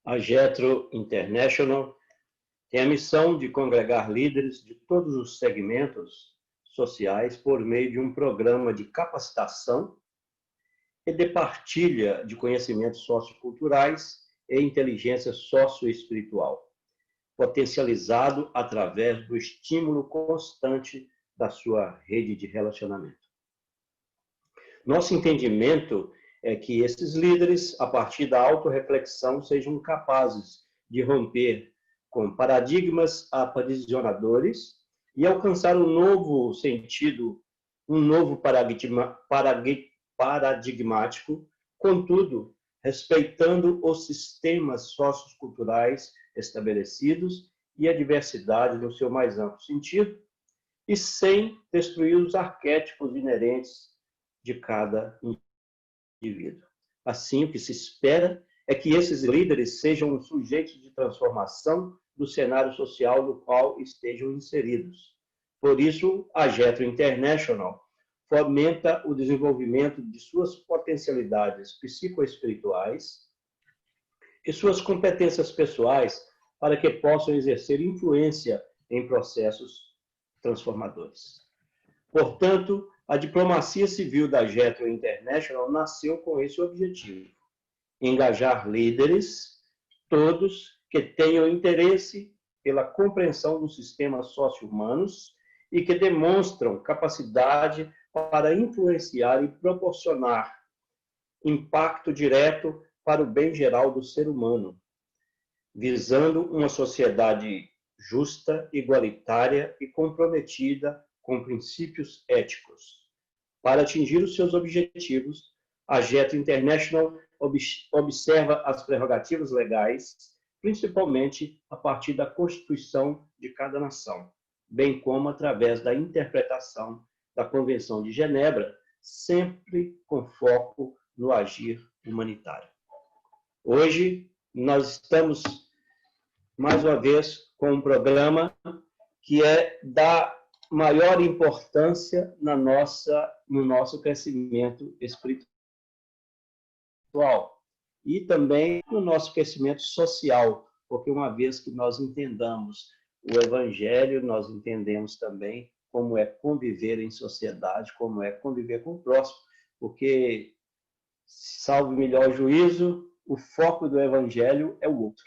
A Getro International tem a missão de congregar líderes de todos os segmentos sociais por meio de um programa de capacitação e de partilha de conhecimentos socioculturais e inteligência socioespiritual, potencializado através do estímulo constante da sua rede de relacionamento. Nosso entendimento é que esses líderes, a partir da autorreflexão, sejam capazes de romper com paradigmas aprisionadores e alcançar um novo sentido, um novo paradigmático, contudo, respeitando os sistemas socioculturais estabelecidos e a diversidade no seu mais amplo sentido, e sem destruir os arquétipos inerentes de cada indivíduo. Assim, o que se espera é que esses líderes sejam sujeitos de transformação do cenário social no qual estejam inseridos. Por isso, a Getro International fomenta o desenvolvimento de suas potencialidades psicoespirituais e suas competências pessoais para que possam exercer influência em processos transformadores. Portanto, a diplomacia civil da Getro International nasceu com esse objetivo: engajar líderes, todos que tenham interesse pela compreensão dos sistemas socio-humanos e que demonstram capacidade para influenciar e proporcionar impacto direto para o bem geral do ser humano, visando uma sociedade justa, igualitária e comprometida com princípios éticos. Para atingir os seus objetivos, a Getro International observa as prerrogativas legais, principalmente a partir da Constituição de cada nação, bem como através da interpretação da Convenção de Genebra, sempre com foco no agir humanitário. Hoje, nós estamos, mais uma vez, com um programa que é da maior importância no nosso crescimento espiritual e também no nosso crescimento social, porque uma vez que nós entendamos o Evangelho, nós entendemos também como é conviver em sociedade, como é conviver com o próximo, porque, salvo o melhor juízo, o foco do Evangelho é o outro.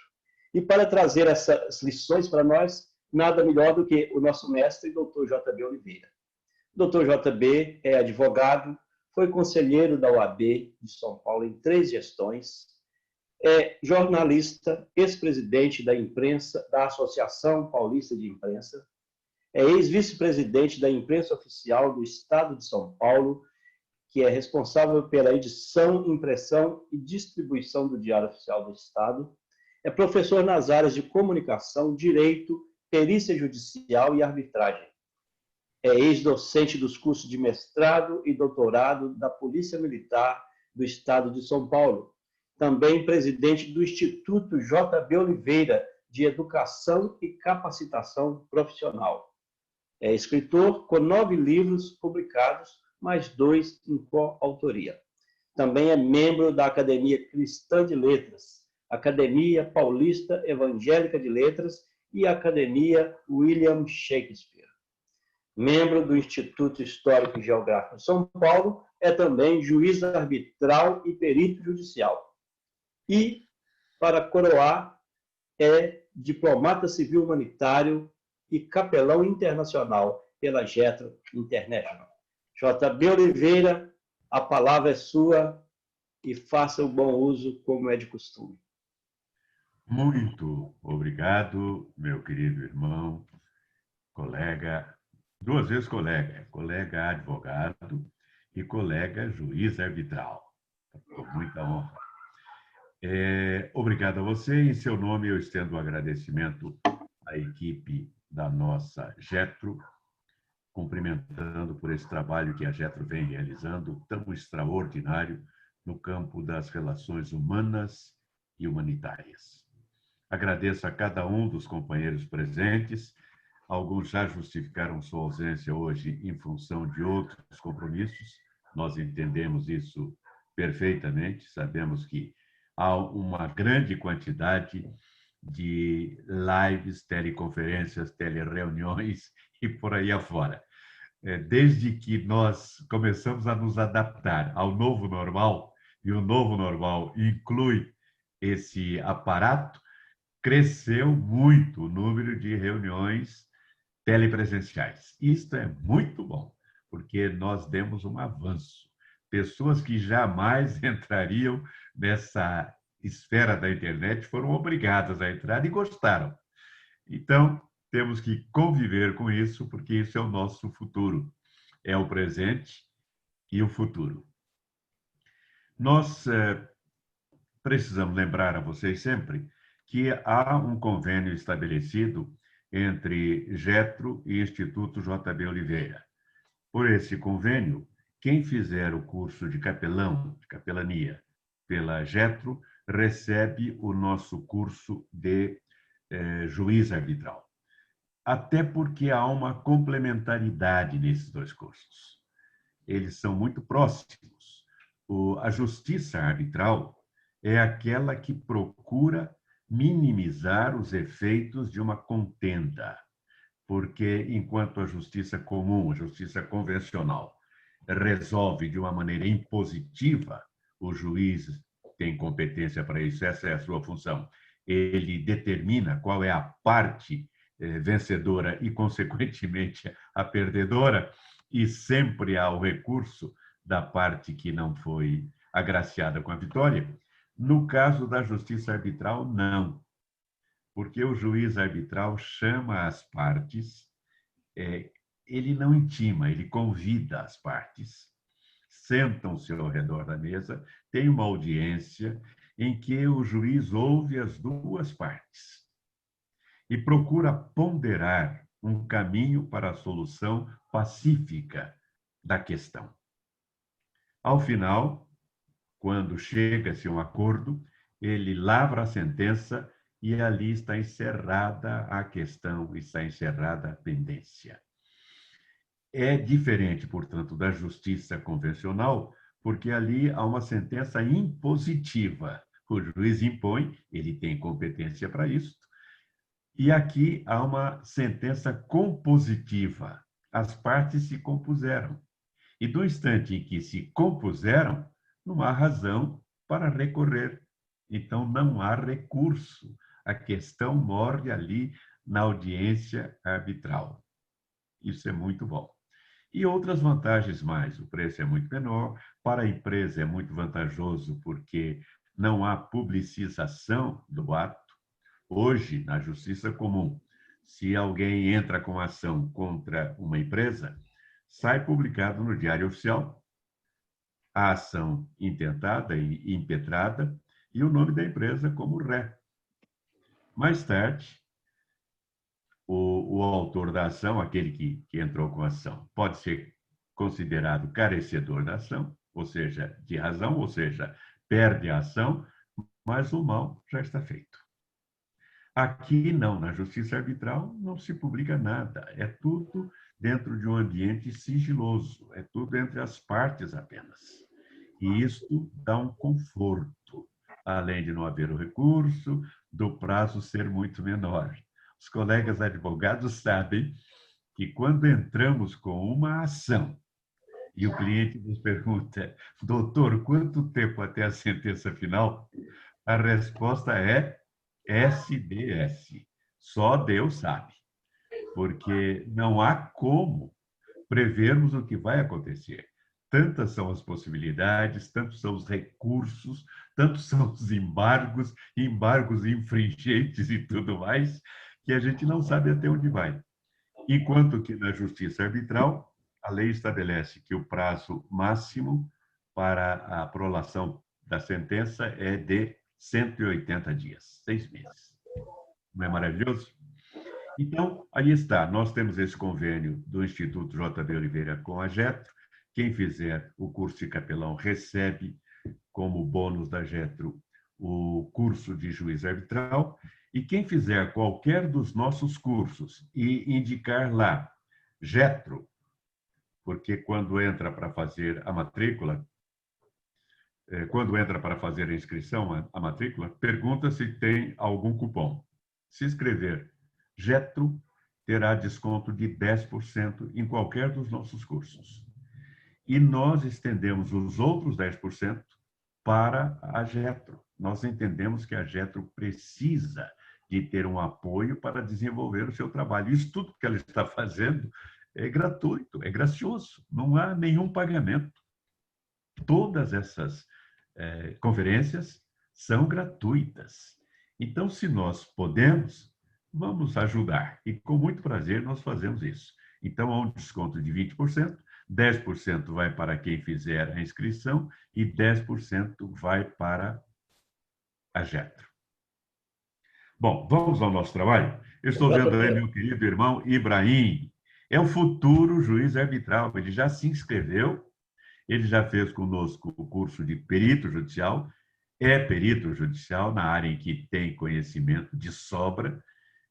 E para trazer essas lições para nós, nada melhor do que o nosso mestre, Dr. J.B. Oliveira. Dr. J.B. é advogado, foi conselheiro da OAB de São Paulo em 3 gestões, é jornalista, ex-presidente da imprensa, da Associação Paulista de Imprensa, é ex-vice-presidente da imprensa oficial do Estado de São Paulo, que é responsável pela edição, impressão e distribuição do Diário Oficial do Estado, é professor nas áreas de comunicação, direito, perícia judicial e arbitragem. É ex-docente dos cursos de mestrado e doutorado da Polícia Militar do Estado de São Paulo. Também presidente do Instituto J.B. Oliveira de Educação e Capacitação Profissional. É escritor com 9 livros publicados, mais 2 em coautoria. Também é membro da Academia Cristã de Letras, Academia Paulista Evangélica de Letras e Academia William Shakespeare. Membro do Instituto Histórico e Geográfico de São Paulo, é também juiz arbitral e perito judicial. E, para coroar, é diplomata civil humanitário e capelão internacional pela Getro International. J.B. Oliveira, a palavra é sua e faça o bom uso como é de costume. Muito obrigado, meu querido irmão, colega, 2 vezes colega advogado e colega juiz arbitral. Com muita honra. Obrigado a você. Em seu nome, eu estendo o agradecimento à equipe da nossa Getro, cumprimentando por esse trabalho que a Getro vem realizando, tão extraordinário, no campo das relações humanas e humanitárias. Agradeço a cada um dos companheiros presentes. Alguns já justificaram sua ausência hoje em função de outros compromissos. Nós entendemos isso perfeitamente. Sabemos que há uma grande quantidade de lives, teleconferências, telereuniões e por aí afora. Desde que nós começamos a nos adaptar ao novo normal, e o novo normal inclui esse aparato, cresceu muito o número de reuniões telepresenciais. Isto é muito bom, porque nós demos um avanço. Pessoas que jamais entrariam nessa esfera da internet foram obrigadas a entrar e gostaram. Então, temos que conviver com isso, porque isso é o nosso futuro. É o presente e o futuro. Nós precisamos lembrar a vocês sempre que há um convênio estabelecido entre Getro e Instituto JB Oliveira. Por esse convênio, quem fizer o curso de capelão, de capelania, pela Getro, recebe o nosso curso de juiz arbitral. Até porque há uma complementaridade nesses dois cursos. Eles são muito próximos. A justiça arbitral é aquela que procura minimizar os efeitos de uma contenda, porque enquanto a justiça comum, a justiça convencional, resolve de uma maneira impositiva, o juiz tem competência para isso, essa é a sua função. Ele determina qual é a parte vencedora e, consequentemente, a perdedora, e sempre há o recurso da parte que não foi agraciada com a vitória. No caso da justiça arbitral, não, porque o juiz arbitral chama as partes, ele não intima, ele convida as partes, sentam-se ao redor da mesa, tem uma audiência em que o juiz ouve as duas partes e procura ponderar um caminho para a solução pacífica da questão. Ao final, quando chega-se a um acordo, ele lavra a sentença e ali está encerrada a questão, está encerrada a pendência. É diferente, portanto, da justiça convencional, porque ali há uma sentença impositiva. O juiz impõe, ele tem competência para isso, e aqui há uma sentença compositiva. As partes se compuseram. E do instante em que se compuseram, não há razão para recorrer. Então, não há recurso. A questão morre ali na audiência arbitral. Isso é muito bom. E outras vantagens mais. O preço é muito menor. Para a empresa é muito vantajoso porque não há publicização do ato. Hoje, na justiça comum, se alguém entra com ação contra uma empresa, sai publicado no Diário Oficial a ação intentada e impetrada e o nome da empresa como ré. Mais tarde, o autor da ação, aquele que entrou com a ação, pode ser considerado carecedor da ação, ou seja, de razão, ou seja, perde a ação, mas o mal já está feito. Aqui não, na justiça arbitral não se publica nada, é tudo dentro de um ambiente sigiloso, é tudo entre as partes apenas. E isto dá um conforto, além de não haver o recurso, do prazo ser muito menor. Os colegas advogados sabem que quando entramos com uma ação e o cliente nos pergunta, doutor, quanto tempo até a sentença final? A resposta é SDS. Só Deus sabe, porque não há como prevermos o que vai acontecer. Tantas são as possibilidades, tantos são os recursos, tantos são os embargos, embargos infringentes e tudo mais, que a gente não sabe até onde vai. Enquanto que na justiça arbitral, a lei estabelece que o prazo máximo para a prolação da sentença é de 180 dias, 6 meses. Não é maravilhoso? Então, aí está, nós temos esse convênio do Instituto JB Oliveira com a Getro. Quem fizer o curso de capelão recebe, como bônus da Getro, o curso de juiz arbitral. E quem fizer qualquer dos nossos cursos e indicar lá Getro, porque quando entra para fazer a matrícula, quando entra para fazer a inscrição, a matrícula, pergunta se tem algum cupom. Se escrever Getro, terá desconto de 10% em qualquer dos nossos cursos. E nós estendemos os outros 10% para a Getro. Nós entendemos que a Getro precisa de ter um apoio para desenvolver o seu trabalho. Isso tudo que ela está fazendo é gratuito, é gracioso, não há nenhum pagamento. Todas essas conferências são gratuitas. Então, se nós podemos, vamos ajudar. E com muito prazer nós fazemos isso. Então, há um desconto de 20%, 10% vai para quem fizer a inscrição e 10% vai para a Getro. Bom, vamos ao nosso trabalho? Eu estou vendo aí meu querido irmão Ibrahim. É o futuro juiz arbitral. Ele já se inscreveu, ele já fez conosco o curso de perito judicial, é perito judicial na área em que tem conhecimento de sobra,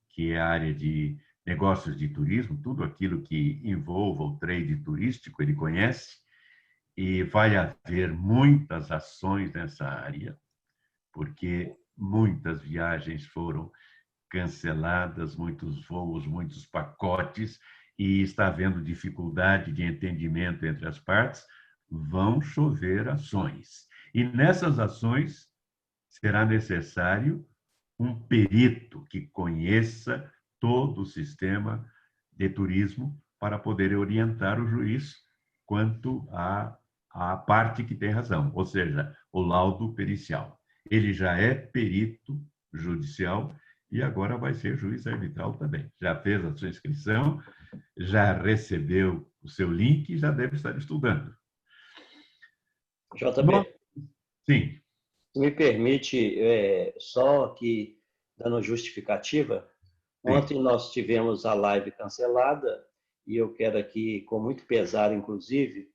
que é a área de negócios de turismo, tudo aquilo que envolva o trade turístico, ele conhece, e vai haver muitas ações nessa área, porque muitas viagens foram canceladas, muitos voos, muitos pacotes, e está havendo dificuldade de entendimento entre as partes, vão chover ações. E nessas ações será necessário um perito que conheça todo o sistema de turismo para poder orientar o juiz quanto à parte que tem razão, ou seja, o laudo pericial. Ele já é perito judicial e agora vai ser juiz arbitral também. Já fez a sua inscrição, já recebeu o seu link e já deve estar estudando. JB, sim. se me permite, só aqui dando justificativa, ontem nós tivemos a live cancelada e eu quero aqui, com muito pesar, inclusive,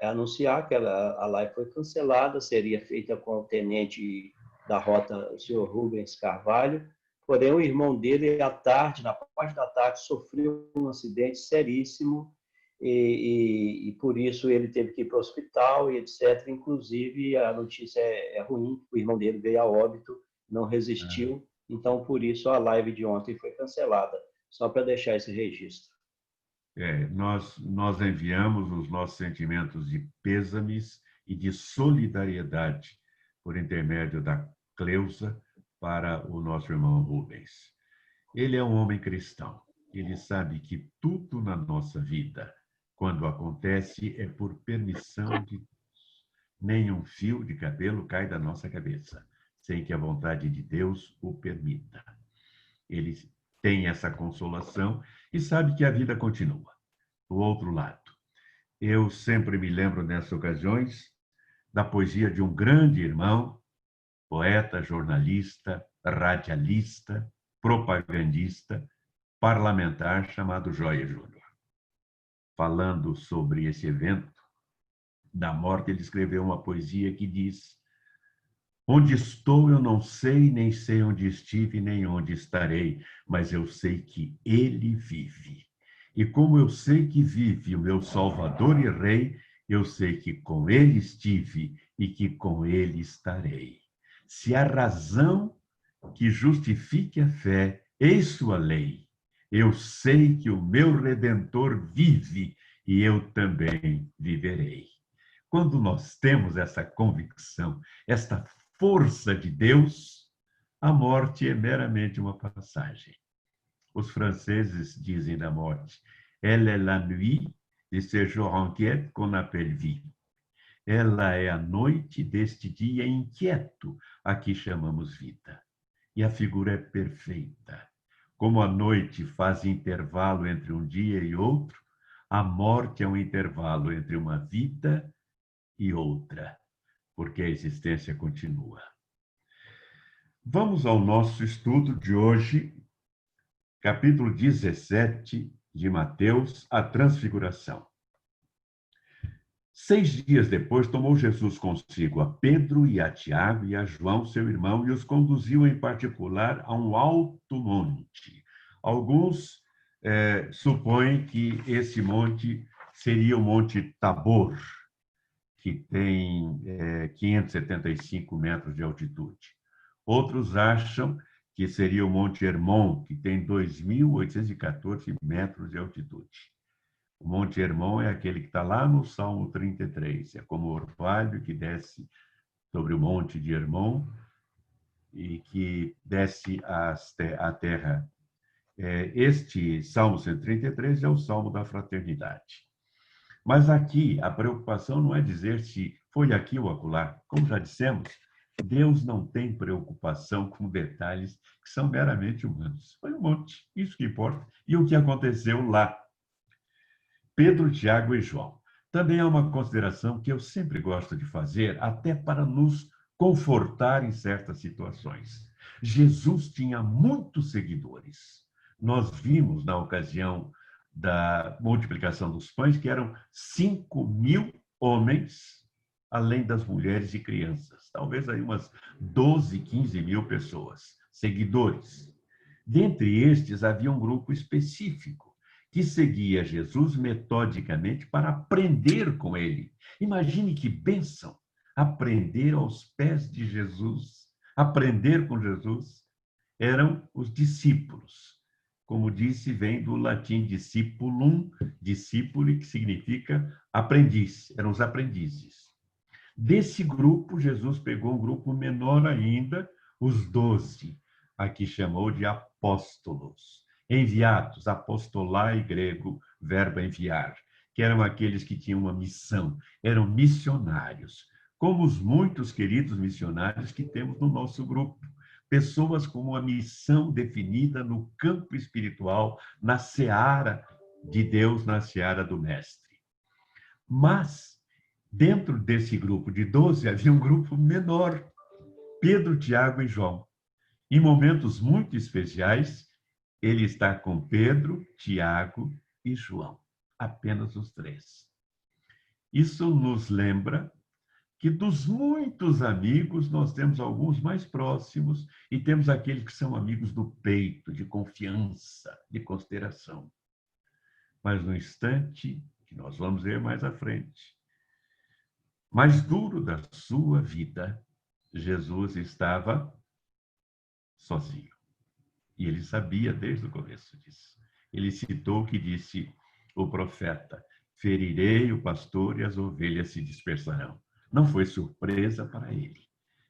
anunciar que a live foi cancelada, seria feita com o tenente da rota, o senhor Rubens Carvalho, porém o irmão dele, à tarde, na parte da tarde, sofreu um acidente seríssimo e por isso ele teve que ir para o hospital e etc. Inclusive, a notícia é ruim, o irmão dele veio a óbito, não resistiu, então por isso a live de ontem foi cancelada, só para deixar esse registro. Nós enviamos os nossos sentimentos de pêsames e de solidariedade por intermédio da Cleusa para o nosso irmão Rubens. Ele é um homem cristão. Ele sabe que tudo na nossa vida, quando acontece, é por permissão de Deus. Nenhum fio de cabelo cai da nossa cabeça, sem que a vontade de Deus o permita. Ele tem essa consolação e sabe que a vida continua. Do outro lado, eu sempre me lembro nessas ocasiões da poesia de um grande irmão, poeta, jornalista, radialista, propagandista, parlamentar, chamado Joia Júnior. Falando sobre esse evento da morte, ele escreveu uma poesia que diz: onde estou eu não sei, nem sei onde estive, nem onde estarei, mas eu sei que ele vive. E como eu sei que vive o meu Salvador e Rei, eu sei que com ele estive e que com ele estarei. Se a razão que justifique a fé, eis sua lei, eu sei que o meu Redentor vive e eu também viverei. Quando nós temos essa convicção, esta força de Deus, a morte é meramente uma passagem. Os franceses dizem da morte: elle est la nuit de ce jour inquiet qu'on appelle vie. Ela é a noite deste dia inquieto a que chamamos vida. E a figura é perfeita. Como a noite faz intervalo entre um dia e outro, a morte é um intervalo entre uma vida e outra, porque a existência continua. Vamos ao nosso estudo de hoje, capítulo 17 de Mateus, a Transfiguração. 6 dias depois, tomou Jesus consigo a Pedro e a Tiago e a João, seu irmão, e os conduziu em particular a um alto monte. Alguns supõem que esse monte seria o Monte Tabor, que tem 575 metros de altitude. Outros acham que seria o Monte Hermon, que tem 2.814 metros de altitude. O Monte Hermon é aquele que está lá no Salmo 33, é como o orvalho que desce sobre o Monte de Hermon e que desce à terra. Este Salmo 133 é o Salmo da Fraternidade. Mas aqui a preocupação não é dizer se foi aqui ou acolá. Como já dissemos, Deus não tem preocupação com detalhes que são meramente humanos. Foi um monte, isso que importa. E o que aconteceu lá? Pedro, Tiago e João. Também há uma consideração que eu sempre gosto de fazer, até para nos confortar em certas situações. Jesus tinha muitos seguidores. Nós vimos, na ocasião da multiplicação dos pães, que eram 5.000 homens, além das mulheres e crianças. Talvez aí umas 12, 15 mil pessoas, seguidores. Dentre estes, havia um grupo específico, que seguia Jesus metodicamente para aprender com ele. Imagine que bênção aprender aos pés de Jesus, aprender com Jesus. Eram os discípulos. Como disse, vem do latim discipulum, discípulo, que significa aprendiz, eram os aprendizes. Desse grupo, Jesus pegou um grupo menor ainda, os 12, a que chamou de apóstolos. Enviados, apostolai grego, verbo enviar, que eram aqueles que tinham uma missão, eram missionários, como os muitos queridos missionários que temos no nosso grupo. Pessoas com uma missão definida no campo espiritual, na seara de Deus, na seara do Mestre. Mas, dentro desse grupo de 12, havia um grupo menor, Pedro, Tiago e João. Em momentos muito especiais, ele está com Pedro, Tiago e João, apenas os 3. Isso nos lembra que dos muitos amigos, nós temos alguns mais próximos e temos aqueles que são amigos do peito, de confiança, de consideração. Mas no instante, que nós vamos ver mais à frente, mais duro da sua vida, Jesus estava sozinho. E ele sabia desde o começo disso. Ele citou o que disse o profeta: ferirei o pastor e as ovelhas se dispersarão. Não foi surpresa para ele,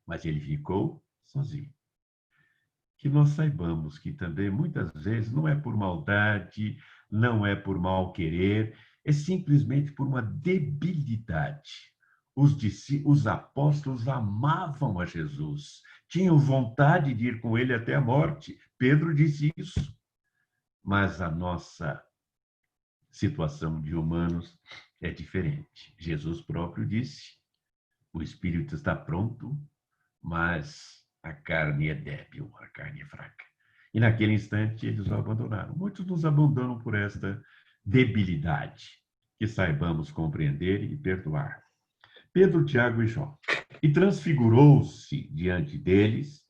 mas ele ficou sozinho. Que nós saibamos que também, muitas vezes, não é por maldade, não é por mal querer, é simplesmente por uma debilidade. Os apóstolos amavam a Jesus, tinham vontade de ir com ele até a morte. Pedro disse isso. Mas a nossa situação de humanos é diferente. Jesus próprio disse: o espírito está pronto, mas a carne é débil, a carne é fraca. E naquele instante eles o abandonaram. Muitos nos abandonam por esta debilidade, que saibamos compreender e perdoar. Pedro, Tiago e João. E transfigurou-se diante deles,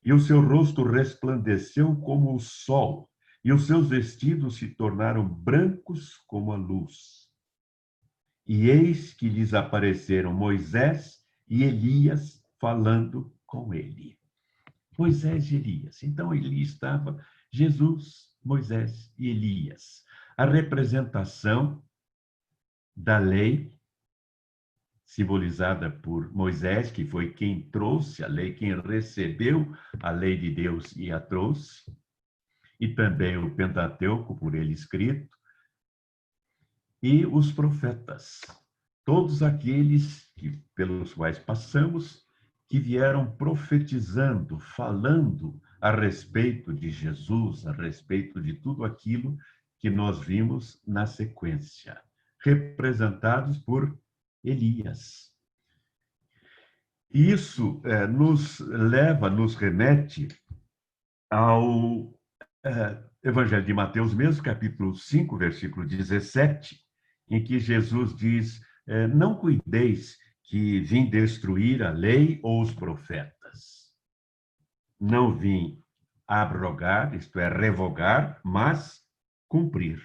e o seu rosto resplandeceu como o sol, e os seus vestidos se tornaram brancos como a luz. E eis que lhes apareceram Moisés e Elias falando com ele. Moisés e Elias. Então, ali estava Jesus, Moisés e Elias. A representação da lei, simbolizada por Moisés, que foi quem trouxe a lei, quem recebeu a lei de Deus e a trouxe, e também o Pentateuco, por ele escrito, e os profetas, todos aqueles pelos quais passamos, que vieram profetizando, falando a respeito de Jesus, a respeito de tudo aquilo que nós vimos na sequência, representados por Elias. Isso nos remete ao Evangelho de Mateus, mesmo capítulo 5, versículo 17, em que Jesus diz: não cuideis que vim destruir a lei ou os profetas. Não vim abrogar, isto é, revogar, mas cumprir.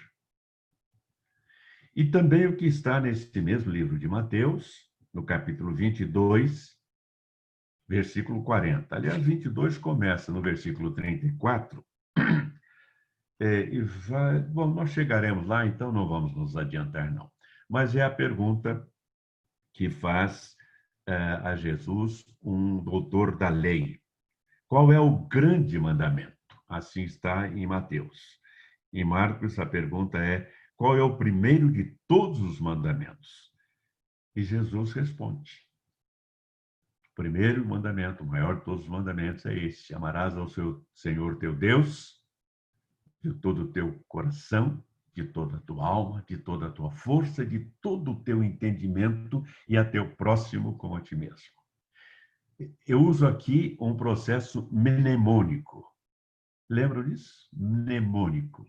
E também o que está nesse mesmo livro de Mateus, no capítulo 22, versículo 40. Aliás, 22 começa no versículo 34. Bom, nós chegaremos lá, então não vamos nos adiantar, não. Mas é a pergunta que faz a Jesus um doutor da lei. Qual é o grande mandamento? Assim está em Mateus. Em Marcos, a pergunta é: qual é o primeiro de todos os mandamentos? E Jesus responde: o primeiro mandamento, o maior de todos os mandamentos, é este: amarás ao seu Senhor teu Deus de todo o teu coração, de toda a tua alma, de toda a tua força, de todo o teu entendimento e a teu próximo como a ti mesmo. Eu uso aqui um processo mnemônico. Lembram disso? Mnemônico.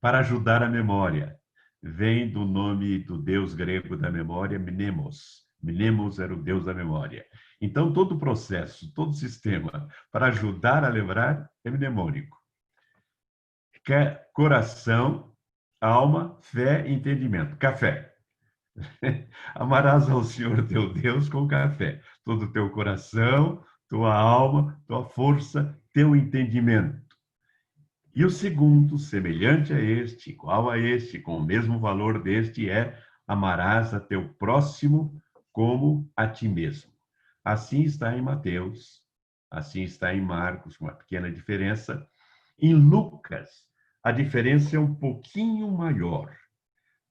Para ajudar a memória. Vem do nome do deus grego da memória, Mnemos. Mnemos era o deus da memória. Então, todo o processo, todo o sistema para ajudar a lembrar é mnemônico. Coração, alma, fé e entendimento. Café. Amarás ao Senhor teu Deus com café. Todo o teu coração, tua alma, tua força, teu entendimento. E o segundo, semelhante a este, igual a este, com o mesmo valor deste, é: amarás a teu próximo como a ti mesmo. Assim está em Mateus, assim está em Marcos, com uma pequena diferença. Em Lucas, a diferença é um pouquinho maior,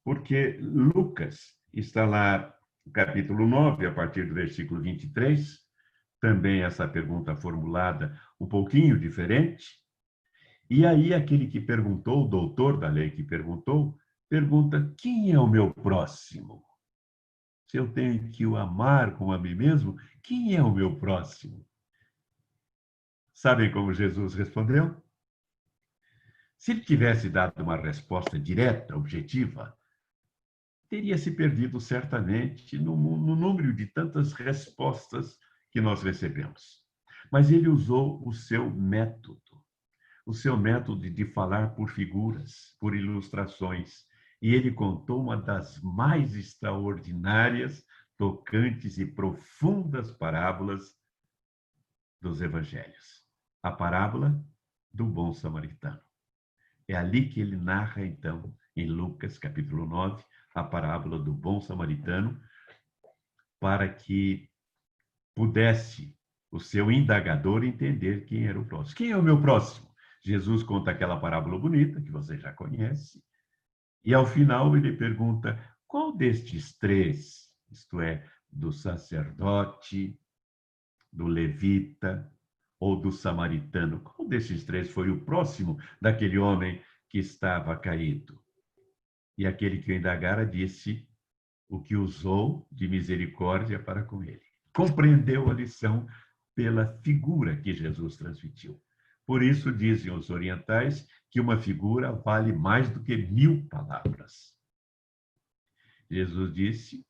porque Lucas está lá no capítulo 9, a partir do versículo 23, também essa pergunta formulada um pouquinho diferente. E aí aquele que perguntou, o doutor da lei que perguntou, pergunta: quem é o meu próximo? Se eu tenho que o amar como a mim mesmo, quem é o meu próximo? Sabem como Jesus respondeu? Se ele tivesse dado uma resposta direta, objetiva, teria se perdido certamente no número de tantas respostas que nós recebemos. Mas ele usou o seu método de falar por figuras, por ilustrações. E ele contou uma das mais extraordinárias, tocantes e profundas parábolas dos evangelhos. A parábola do bom samaritano. É ali que ele narra, então, em Lucas, capítulo 9, a parábola do bom samaritano, para que pudesse o seu indagador entender quem era o próximo. Quem é o meu próximo? Jesus conta aquela parábola bonita, que você já conhece, e ao final ele pergunta: qual destes três, isto é, do sacerdote, do levita ou do samaritano, qual destes três foi o próximo daquele homem que estava caído? E aquele que o indagara disse: o que usou de misericórdia para com ele. Compreendeu a lição pela figura que Jesus transmitiu. Por isso, dizem os orientais que uma figura vale mais do que 1000 palavras. Jesus disse: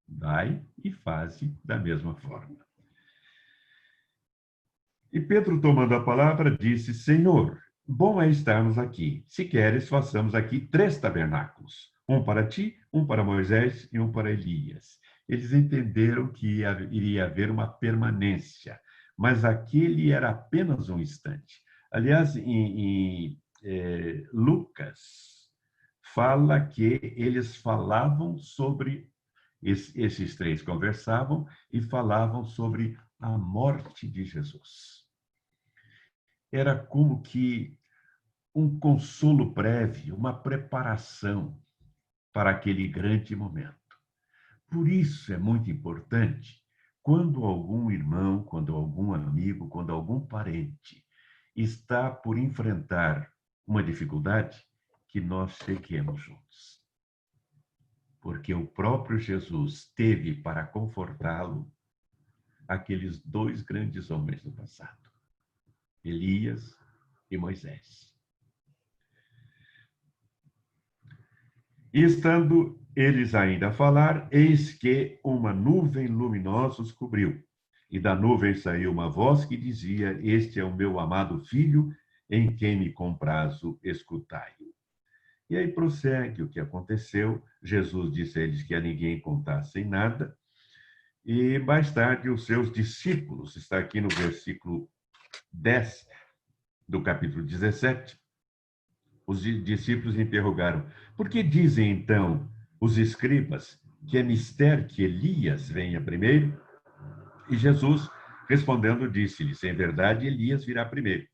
vai e faze da mesma forma. E Pedro, tomando a palavra, disse: Senhor, bom é estarmos aqui. Se queres, façamos aqui 3 tabernáculos. Um para ti, um para Moisés e um para Elias. Eles entenderam que iria haver uma permanência, mas aquele era apenas um instante. Aliás, em Lucas, fala que eles falavam sobre, esses 3 conversavam e falavam sobre a morte de Jesus. Era como que um consolo prévio, uma preparação para aquele grande momento. Por isso é muito importante, quando algum irmão, quando algum amigo, quando algum parente está por enfrentar uma dificuldade, que nós cheguemos juntos. Porque o próprio Jesus teve para confortá-lo aqueles 2 grandes homens do passado, Elias e Moisés. E estando eles ainda a falar, eis que uma nuvem luminosa os cobriu. E da nuvem saiu uma voz que dizia: este é o meu amado filho, em quem me comprazo, escutai-o. E aí prossegue o que aconteceu. Jesus disse a eles que a ninguém contassem nada. E mais tarde os seus discípulos, está aqui no versículo 10 do capítulo 17, os discípulos interrogaram: por que dizem então os escribas que é mister que Elias venha primeiro? E Jesus, respondendo, disse-lhes: em verdade, Elias virá primeiro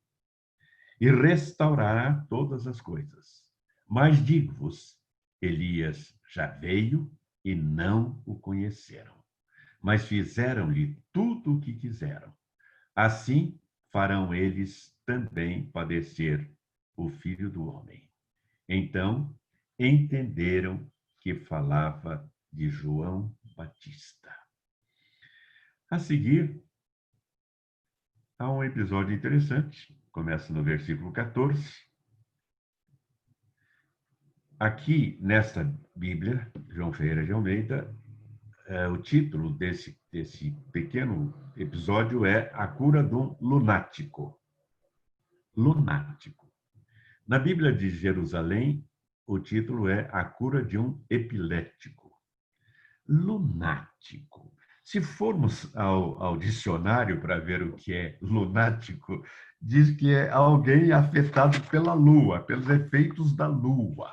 e restaurará todas as coisas. Mas digo-vos, Elias já veio e não o conheceram, mas fizeram-lhe tudo o que quiseram. Assim farão eles também padecer o Filho do Homem. Então entenderam que falava de João Batista. A seguir, há um episódio interessante. Começa no versículo 14. Aqui, nesta Bíblia, João Ferreira de Almeida, o título desse pequeno episódio é A Cura de um Lunático. Lunático. Na Bíblia de Jerusalém, o título é A Cura de um Epilético. Lunático. Se formos ao dicionário para ver o que é lunático, diz que é alguém afetado pela lua, pelos efeitos da lua.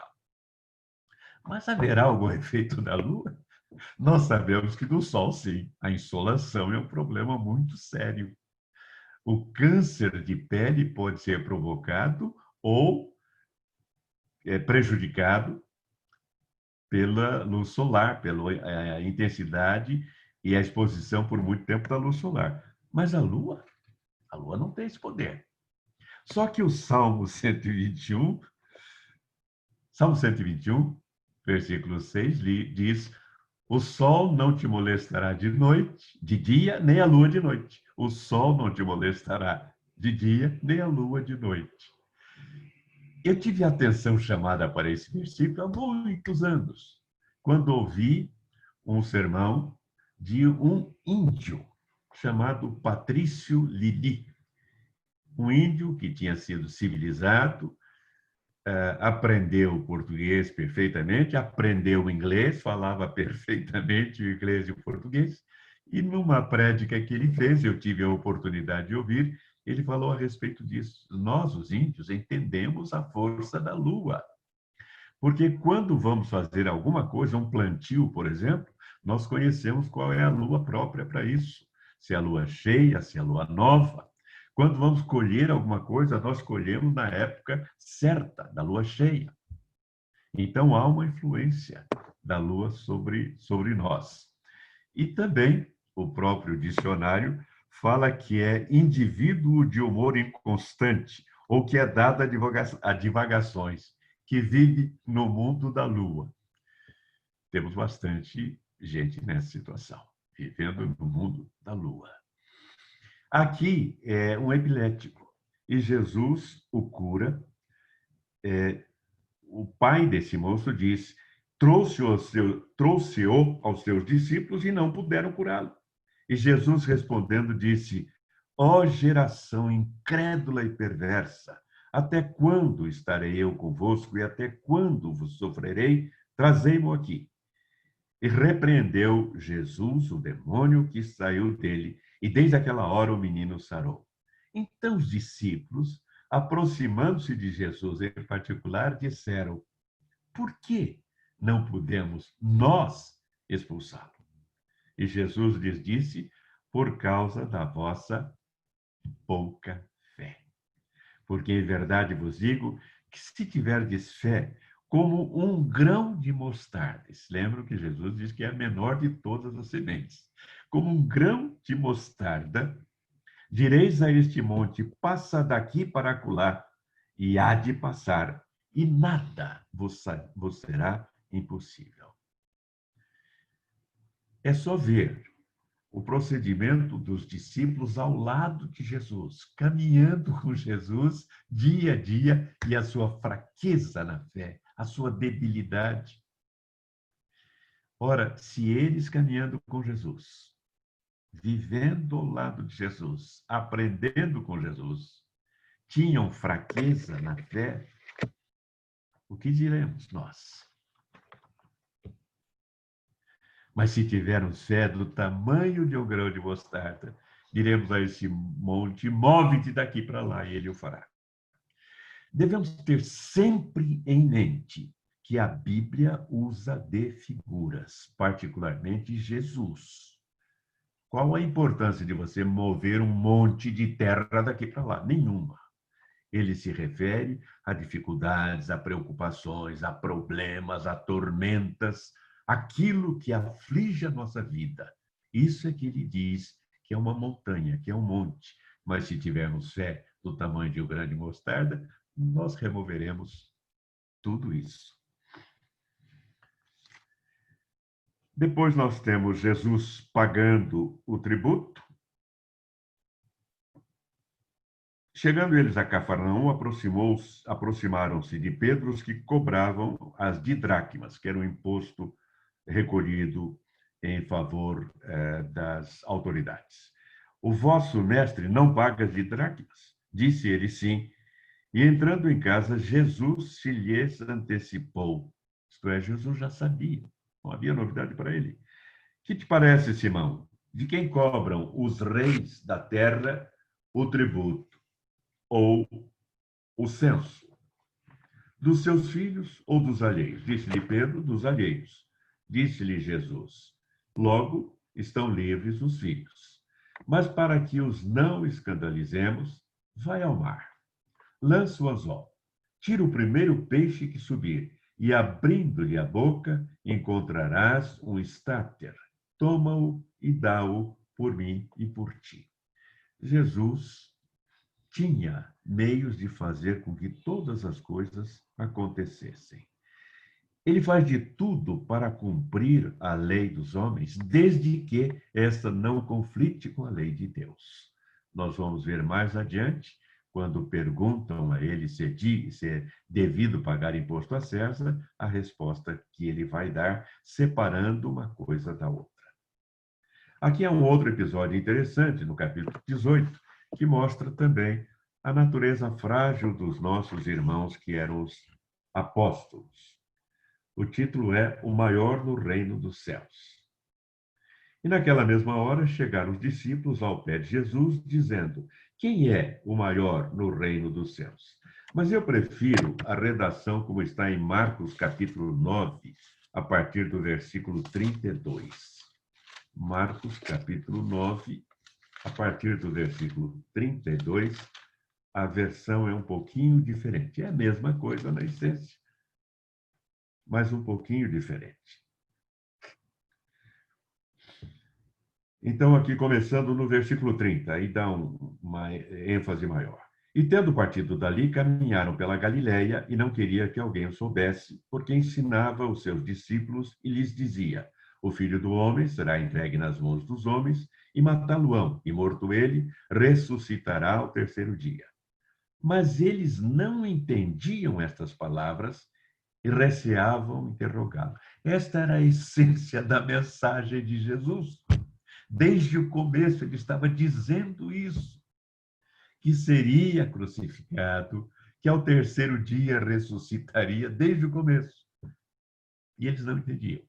Mas haverá algum efeito da lua? Nós sabemos que do sol, sim. A insolação é um problema muito sério. O câncer de pele pode ser provocado ou prejudicado pela luz solar, pela intensidade e a exposição por muito tempo da luz solar. Mas a Lua não tem esse poder. Só que o Salmo 121, versículo 6, diz: o sol não te molestará de noite, de dia, nem a lua de noite. O sol não te molestará de dia, nem a lua de noite. Eu tive a atenção chamada para esse versículo há muitos anos, quando ouvi um sermão de um índio chamado Patrício Lili. Um índio que tinha sido civilizado, aprendeu o português perfeitamente, aprendeu o inglês, falava perfeitamente o inglês e o português, e numa prédica que ele fez, eu tive a oportunidade de ouvir, ele falou a respeito disso. Nós, os índios, entendemos a força da lua. Porque quando vamos fazer alguma coisa, um plantio, por exemplo, nós conhecemos qual é a lua própria para isso. Se é a lua cheia, se é a lua nova. Quando vamos colher alguma coisa, nós colhemos na época certa, da lua cheia. Então, há uma influência da lua sobre nós. E também, o próprio dicionário fala que é indivíduo de humor inconstante, ou que é dado a divagações, que vive no mundo da lua. Temos bastante gente nessa situação, vivendo no mundo da lua. Aqui é um epilético, e Jesus o cura. O pai desse moço diz: trouxe-o aos seus discípulos e não puderam curá-lo. E Jesus respondendo disse: ó geração incrédula e perversa, até quando estarei eu convosco e até quando vos sofrerei? Trazei-mo aqui. E repreendeu Jesus o demônio que saiu dele, e desde aquela hora o menino sarou. Então os discípulos, aproximando-se de Jesus em particular, disseram: por que não podemos nós expulsá-lo? E Jesus lhes disse: por causa da vossa pouca fé. Porque em verdade vos digo que se tiverdes fé como um grão de mostarda, lembram que Jesus diz que é a menor de todas as sementes, como um grão de mostarda, direis a este monte: passa daqui para acolá, e há de passar, e nada vos será impossível. É só ver o procedimento dos discípulos ao lado de Jesus, caminhando com Jesus dia a dia, e a sua fraqueza na fé, a sua debilidade. Ora, se eles caminhando com Jesus, vivendo ao lado de Jesus, aprendendo com Jesus, tinham fraqueza na fé, o que diremos nós? Mas se tivermos fé do tamanho de um grão de mostarda, diremos a esse monte, move-te daqui para lá, e ele o fará. Devemos ter sempre em mente que a Bíblia usa de figuras, particularmente Jesus. Qual a importância de você mover um monte de terra daqui para lá? Nenhuma. Ele se refere a dificuldades, a preocupações, a problemas, a tormentas, aquilo que aflige a nossa vida. Isso é que ele diz que é uma montanha, que é um monte. Mas se tivermos fé do tamanho de um grão de mostarda, nós removeremos tudo isso. Depois nós temos Jesus pagando o tributo. Chegando eles a Cafarnaum, aproximaram-se de Pedro os que cobravam as didracmas, que era o imposto recolhido em favor das autoridades. O vosso mestre não paga as didracmas? Disse ele sim. E entrando em casa, Jesus se lhes antecipou. Isto é, Jesus já sabia, não havia novidade para ele. Que te parece, Simão? De quem cobram os reis da terra o tributo ou o censo? Dos seus filhos ou dos alheios? Disse-lhe Pedro, dos alheios. Disse-lhe Jesus, logo estão livres os filhos. Mas para que os não escandalizemos, vai ao mar, lança o anzol, tira o primeiro peixe que subir, e abrindo-lhe a boca, encontrarás um estáter. Toma-o e dá-o por mim e por ti. Jesus tinha meios de fazer com que todas as coisas acontecessem. Ele faz de tudo para cumprir a lei dos homens, desde que esta não conflite com a lei de Deus. Nós vamos ver mais adiante, quando perguntam a ele se é devido pagar imposto a César, a resposta que ele vai dar, separando uma coisa da outra. Aqui há um outro episódio interessante, no capítulo 18, que mostra também a natureza frágil dos nossos irmãos, que eram os apóstolos. O título é O Maior no Reino dos Céus. E naquela mesma hora chegaram os discípulos ao pé de Jesus, dizendo: quem é o maior no reino dos céus? Mas eu prefiro a redação como está em Marcos, capítulo 9, a partir do versículo 32. Marcos, capítulo 9, a partir do versículo 32, a versão é um pouquinho diferente. É a mesma coisa na essência, mas um pouquinho diferente. Então, aqui começando no versículo 30, aí dá uma ênfase maior. E tendo partido dali, caminharam pela Galileia e não queria que alguém o soubesse, porque ensinava os seus discípulos e lhes dizia: o Filho do Homem será entregue nas mãos dos homens e matá-lo-ão, e morto ele, ressuscitará ao terceiro dia. Mas eles não entendiam estas palavras e receavam interrogá-lo. Esta era a essência da mensagem de Jesus. Desde o começo ele estava dizendo isso, que seria crucificado, que ao terceiro dia ressuscitaria, desde o começo. E eles não entendiam.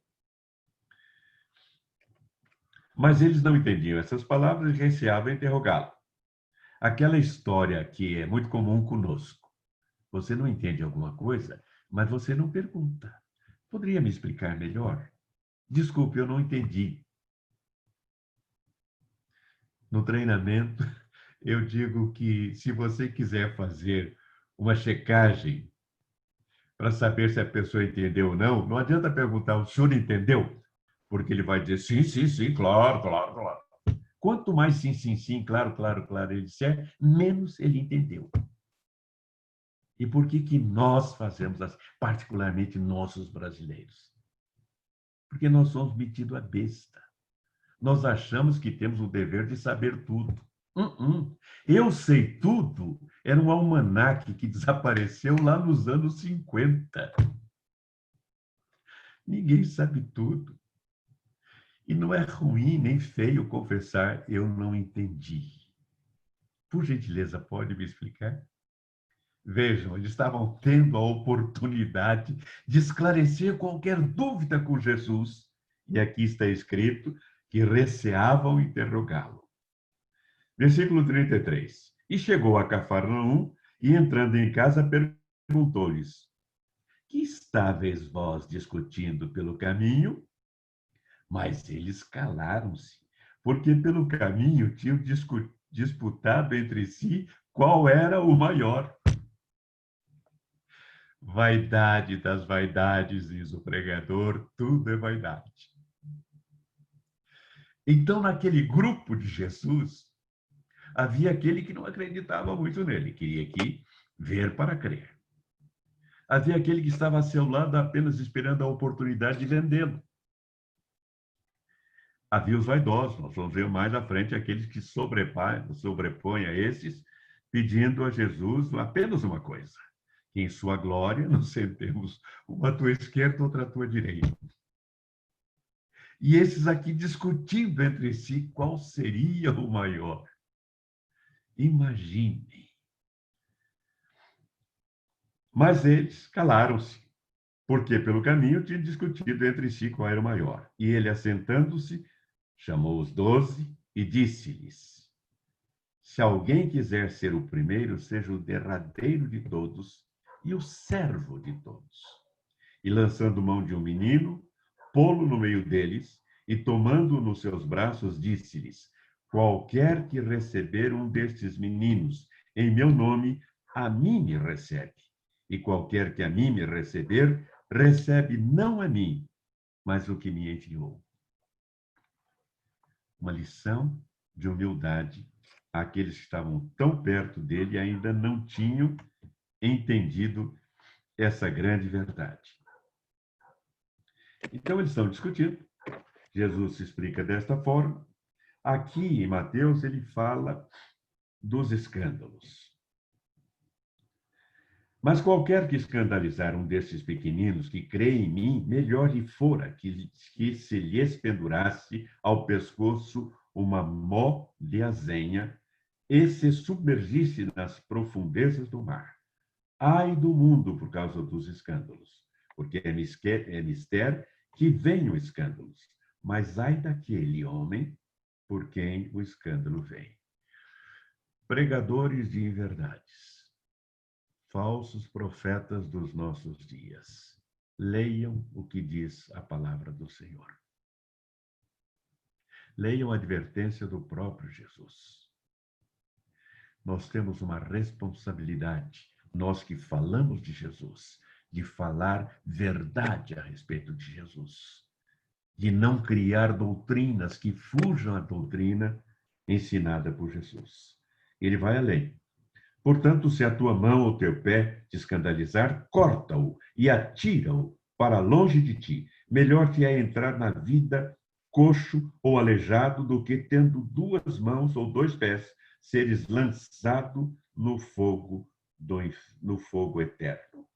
Mas eles não entendiam essas palavras e receavam interrogá-lo. Aquela história que é muito comum conosco. Você não entende alguma coisa, mas você não pergunta. Poderia me explicar melhor? Desculpe, eu não entendi. No treinamento, eu digo que se você quiser fazer uma checagem para saber se a pessoa entendeu ou não, não adianta perguntar, o senhor entendeu? Porque ele vai dizer sim, sim, sim, claro, claro, claro. Quanto mais sim, sim, sim, claro, claro, claro ele disser, menos ele entendeu. E por que nós fazemos assim, particularmente nossos brasileiros? Porque nós somos metidos a besta. Nós achamos que temos o dever de saber tudo. Eu sei tudo era um almanaque que desapareceu lá nos anos 50. Ninguém sabe tudo. E não é ruim nem feio confessar, eu não entendi. Por gentileza, pode me explicar? Vejam, eles estavam tendo a oportunidade de esclarecer qualquer dúvida com Jesus E aqui está escrito que receavam interrogá-lo. Versículo 33. E chegou a Cafarnaum, e entrando em casa, perguntou-lhes: que estáveis vós discutindo pelo caminho? Mas eles calaram-se, porque pelo caminho tinham disputado entre si qual era o maior. Vaidade das vaidades, diz o pregador, tudo é vaidade. Então, naquele grupo de Jesus, havia aquele que não acreditava muito nele, queria aqui ver para crer. Havia aquele que estava a seu lado apenas esperando a oportunidade de vendê-lo. Havia os vaidosos, nós vamos ver mais à frente aqueles que sobrepõem a esses, pedindo a Jesus apenas uma coisa: que em sua glória nos sentemos uma à tua esquerda, outra à tua direita. E esses aqui discutindo entre si qual seria o maior. Imagine. Mas eles calaram-se, porque pelo caminho tinham discutido entre si qual era o maior. E ele, assentando-se, chamou os 12 e disse-lhes: se alguém quiser ser o primeiro, seja o derradeiro de todos e o servo de todos. E lançando mão de um menino, pô-lo no meio deles, e tomando-o nos seus braços, disse-lhes: qualquer que receber um destes meninos em meu nome, a mim me recebe. E qualquer que a mim me receber, recebe não a mim, mas o que me enviou. Uma lição de humildade àqueles que estavam tão perto dele e ainda não tinham entendido essa grande verdade. Então, eles estão discutindo. Jesus se explica desta forma. Aqui, em Mateus, ele fala dos escândalos. Mas qualquer que escandalizar um desses pequeninos que crê em mim, melhor lhe fora que se lhes pendurasse ao pescoço uma mó de azenha e se submergisse nas profundezas do mar. Ai do mundo por causa dos escândalos, porque é mister que venham escândalos, mas ai daquele homem por quem o escândalo vem. Pregadores de inverdades, falsos profetas dos nossos dias, leiam o que diz a palavra do Senhor. Leiam a advertência do próprio Jesus. Nós temos uma responsabilidade, nós que falamos de Jesus, de falar verdade a respeito de Jesus, de não criar doutrinas que fujam à doutrina ensinada por Jesus. Ele vai além. Portanto, se a tua mão ou teu pé te escandalizar, corta-o e atira-o para longe de ti. Melhor te é entrar na vida coxo ou aleijado do que, tendo 2 mãos ou 2 pés, seres lançado no fogo eterno.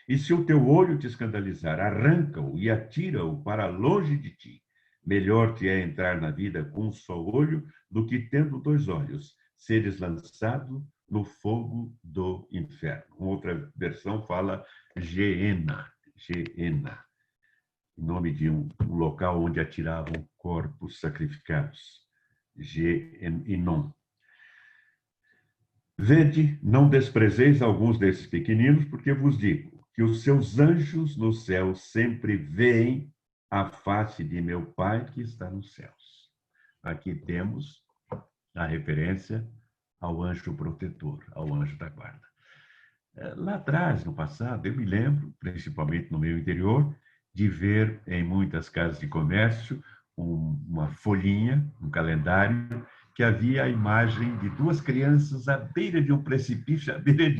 E se o teu olho te escandalizar, arranca-o e atira-o para longe de ti. Melhor te é entrar na vida com um só olho do que, tendo 2 olhos, seres lançado no fogo do inferno. Uma outra versão fala Geena, em nome de um local onde atiravam corpos sacrificados. Genom. Vede, não desprezeis alguns desses pequeninos, porque vos digo que os seus anjos no céu sempre veem a face de meu Pai que está nos céus. Aqui temos a referência ao anjo protetor, ao anjo da guarda. Lá atrás, no passado, eu me lembro, principalmente no meu interior, de ver em muitas casas de comércio uma folhinha, um calendário, que havia a imagem de 2 crianças à beira de um precipício, à beira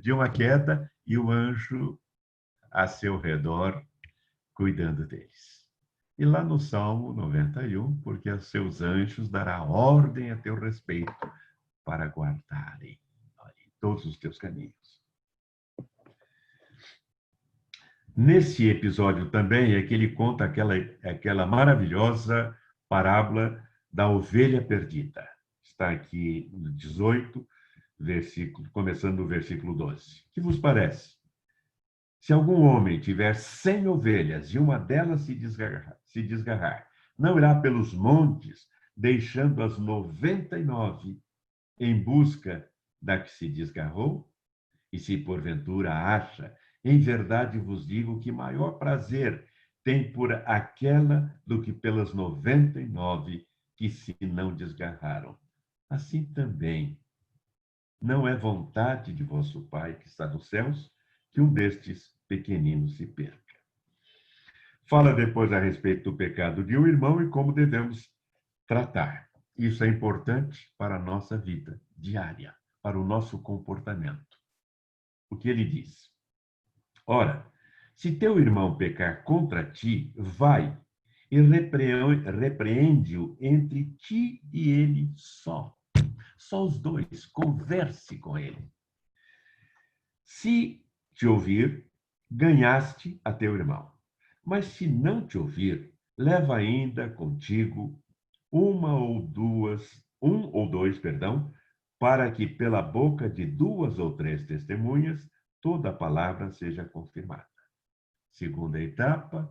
de uma queda, e o anjo a seu redor, cuidando deles. E lá no Salmo 91, porque a seus anjos dará ordem a teu respeito para guardarem todos os teus caminhos. Nesse episódio também é que ele conta aquela maravilhosa parábola da ovelha perdida. Está aqui no 18, começando no versículo 12. Que vos parece? Se algum homem tiver 100 ovelhas e uma delas se desgarrar, não irá pelos montes, deixando as 99 em busca da que se desgarrou? E se porventura acha, em verdade vos digo que maior prazer tem por aquela do que pelas 99 que se não desgarraram. Assim também, não é vontade de vosso Pai que está nos céus que um destes pequeninos se perca. Fala depois a respeito do pecado de um irmão e como devemos tratar. Isso é importante para a nossa vida diária, para o nosso comportamento. O que ele diz? Ora, se teu irmão pecar contra ti, vai e repreende-o entre ti e ele só. Só os dois, converse com ele. Se te ouvir, ganhaste a teu irmão. Mas se não te ouvir, leva ainda contigo um ou dois, para que pela boca de 2 ou 3 testemunhas toda a palavra seja confirmada. Segunda etapa,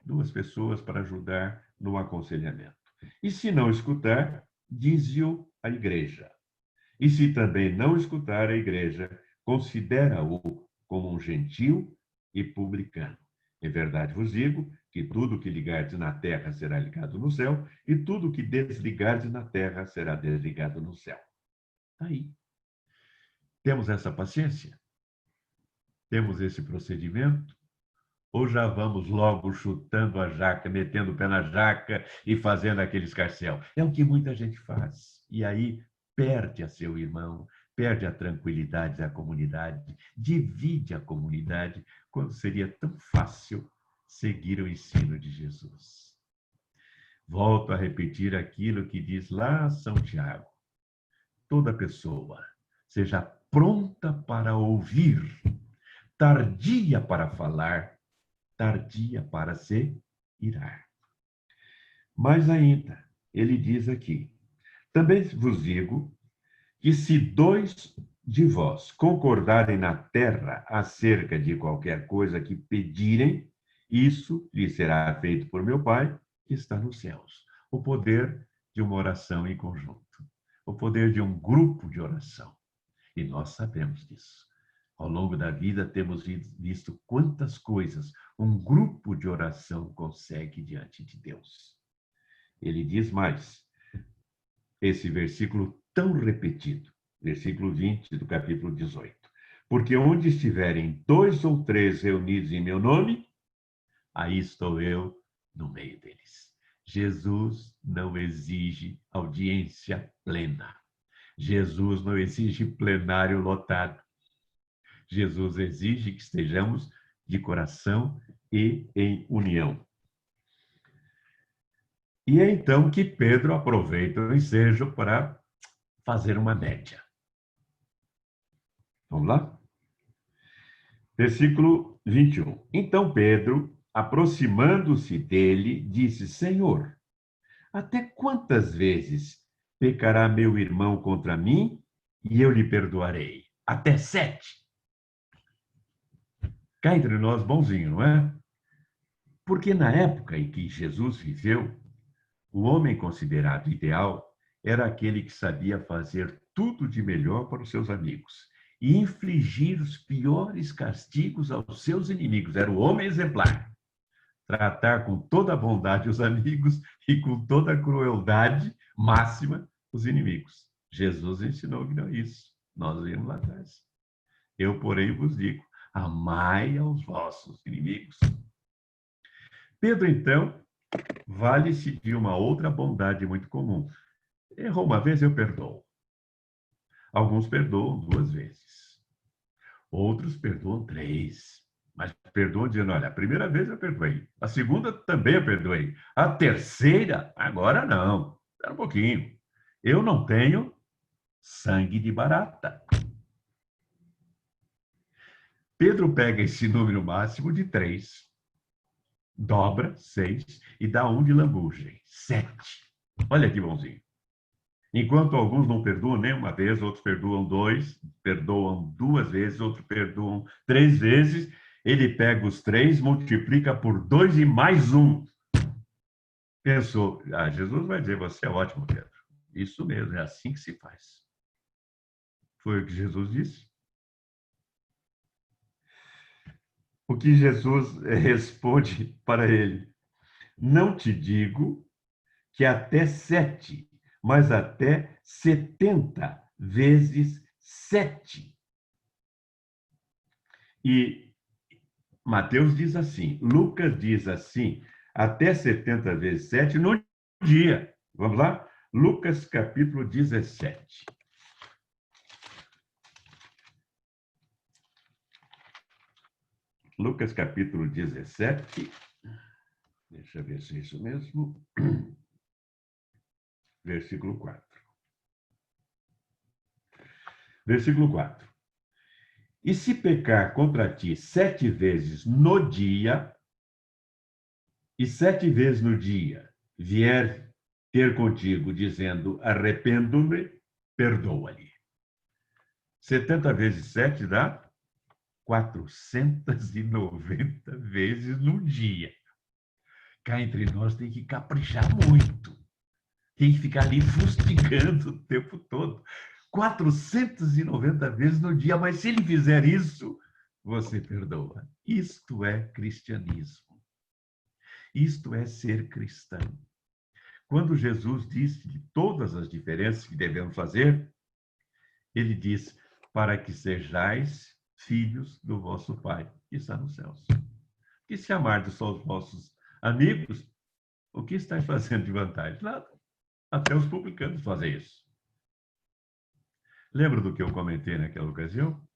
2 pessoas para ajudar no aconselhamento. E se não escutar, dize-o à igreja. E se também não escutar a igreja, considera-o como um gentil e publicano. Em verdade vos digo que tudo que ligardes na terra será ligado no céu, e tudo que desligardes na terra será desligado no céu. Aí. Temos essa paciência? Temos esse procedimento? Ou já vamos logo chutando a jaca, metendo o pé na jaca e fazendo aquele escarcéu? É o que muita gente faz. E aí perde a seu irmão, perde a tranquilidade da comunidade, divide a comunidade, quando seria tão fácil seguir o ensino de Jesus. Volto a repetir aquilo que diz lá São Tiago. Toda pessoa seja pronta para ouvir, tardia para falar, tardia para se irar. Mais ainda, ele diz aqui, também vos digo que se 2 de vós concordarem na terra acerca de qualquer coisa que pedirem, isso lhe será feito por meu Pai, que está nos céus. O poder de uma oração em conjunto. O poder de um grupo de oração. E nós sabemos disso. Ao longo da vida temos visto quantas coisas um grupo de oração consegue diante de Deus. Ele diz mais, esse versículo tão repetido, versículo 20 do capítulo 18. Porque onde estiverem 2 ou 3 reunidos em meu nome, aí estou eu no meio deles. Jesus não exige audiência plena. Jesus não exige plenário lotado. Jesus exige que estejamos de coração e em união. E é então que Pedro aproveita o ensejo para fazer uma média. Vamos lá? Versículo 21. Então Pedro, aproximando-se dele, disse, Senhor, até quantas vezes pecará meu irmão contra mim e eu lhe perdoarei? Até 7. Cá entre nós, bonzinho, não é? Porque na época em que Jesus viveu, o homem considerado ideal era aquele que sabia fazer tudo de melhor para os seus amigos e infligir os piores castigos aos seus inimigos. Era o homem exemplar. Tratar com toda a bondade os amigos e com toda a crueldade máxima os inimigos. Jesus ensinou que não é isso. Nós vimos lá atrás. Eu, porém, vos digo, amai aos vossos inimigos. Pedro, então, vale-se de uma outra bondade muito comum. Errou uma vez, eu perdoo. Alguns perdoam 2 vezes. Outros perdoam 3. Mas perdoam dizendo, olha, a primeira vez eu perdoei. A segunda também eu perdoei. A terceira, agora não. Espera um pouquinho. Eu não tenho sangue de barata. Pedro pega esse número máximo de 3, dobra 6 e dá 1 de lambuja. 7. Olha que bonzinho. Enquanto alguns não perdoam nem uma vez, outros perdoam 2, perdoam 2 vezes, outros perdoam 3 vezes, Ele pega os 3, multiplica por 2 e mais 1. Pensou, Jesus vai dizer, você é ótimo, Pedro. Isso mesmo, é assim que se faz. Foi o que Jesus disse. O que Jesus responde para ele? Não te digo que até 7, mas até 70 vezes 7. E Mateus diz assim, Lucas diz assim, até 70 vezes 7 no dia. Vamos lá? Lucas capítulo 17. Lucas capítulo 17. Deixa eu ver se é isso mesmo. Versículo 4. Versículo 4. E se pecar contra ti 7 vezes no dia, e 7 vezes no dia vier ter contigo, dizendo, arrependo-me, perdoa-lhe. 70 vezes 7 dá 490 vezes no dia. Cá entre nós tem que caprichar muito. Tem que ficar ali fustigando o tempo todo. 490 vezes no dia, mas se ele fizer isso, você perdoa. Isto é cristianismo. Isto é ser cristão. Quando Jesus disse de todas as diferenças que devemos fazer, ele diz, para que sejais filhos do vosso Pai, que está nos céus. E se amardes só os vossos amigos, o que estáis fazendo de vantagem? Nada. Até os publicanos fazem isso. Lembra do que eu comentei naquela ocasião?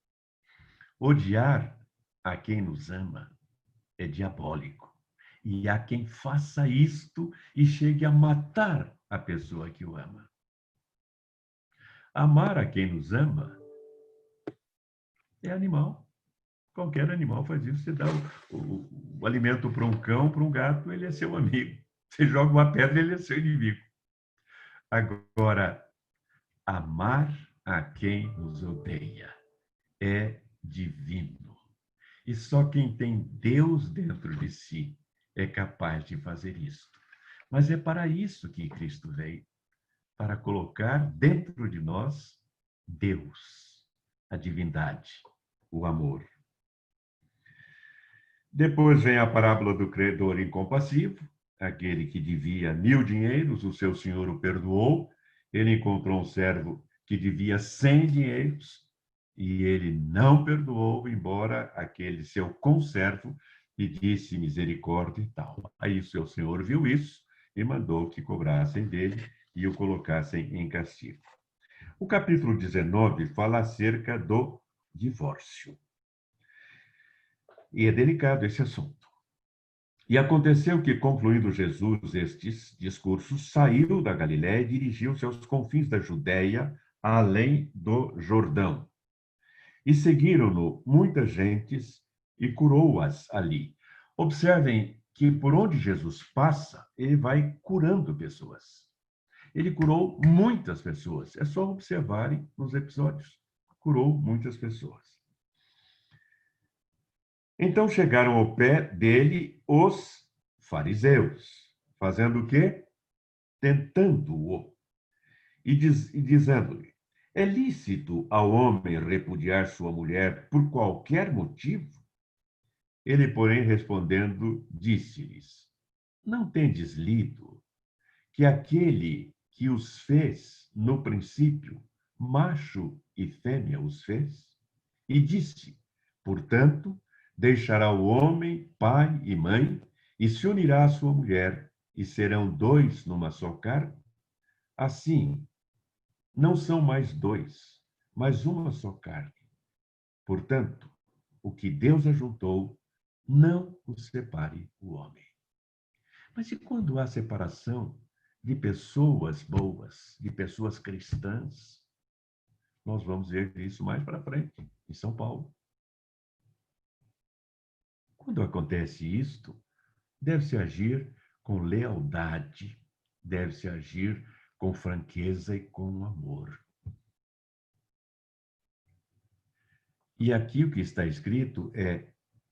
Odiar a quem nos ama é diabólico. E há quem faça isto e chegue a matar a pessoa que o ama. Amar a quem nos ama é animal. Qualquer animal faz isso. Você dá o alimento para um cão, para um gato, ele é seu amigo. Você joga uma pedra, ele é seu inimigo. Agora, amar a quem nos odeia é divino. E só quem tem Deus dentro de si é capaz de fazer isso. Mas é para isso que Cristo veio, para colocar dentro de nós Deus, a divindade, o amor. Depois vem a parábola do credor incompassivo, aquele que devia 1.000 dinheiros, o seu senhor o perdoou. Ele encontrou um servo que devia 100 dinheiros e ele não perdoou, embora aquele seu conservo lhe disse misericórdia e tal. Aí o seu senhor viu isso e mandou que cobrassem dele e o colocassem em castigo. O capítulo 19 fala acerca do divórcio. E é delicado esse assunto. E aconteceu que, concluindo Jesus estes discursos, saiu da Galiléia e dirigiu-se aos confins da Judéia, além do Jordão. E seguiram-no muitas gentes e curou-as ali. Observem que por onde Jesus passa, ele vai curando pessoas. Ele curou muitas pessoas. É só observarem nos episódios. Curou muitas pessoas. Então chegaram ao pé dele os fariseus, fazendo o quê? Tentando-o, e dizendo-lhe, é lícito ao homem repudiar sua mulher por qualquer motivo? Ele, porém, respondendo, disse-lhes, não tendes lido que aquele que os fez no princípio, macho e fêmea os fez? E disse, portanto, deixará o homem pai e mãe e se unirá à sua mulher, e serão 2 numa só carne? Assim, não são mais 2, mas uma só carne. Portanto, o que Deus ajuntou, não o separe o homem. Mas e quando há separação de pessoas boas, de pessoas cristãs? Nós vamos ver isso mais para frente, em São Paulo. Quando acontece isto, deve-se agir com lealdade, deve-se agir com franqueza e com amor. E aqui o que está escrito é: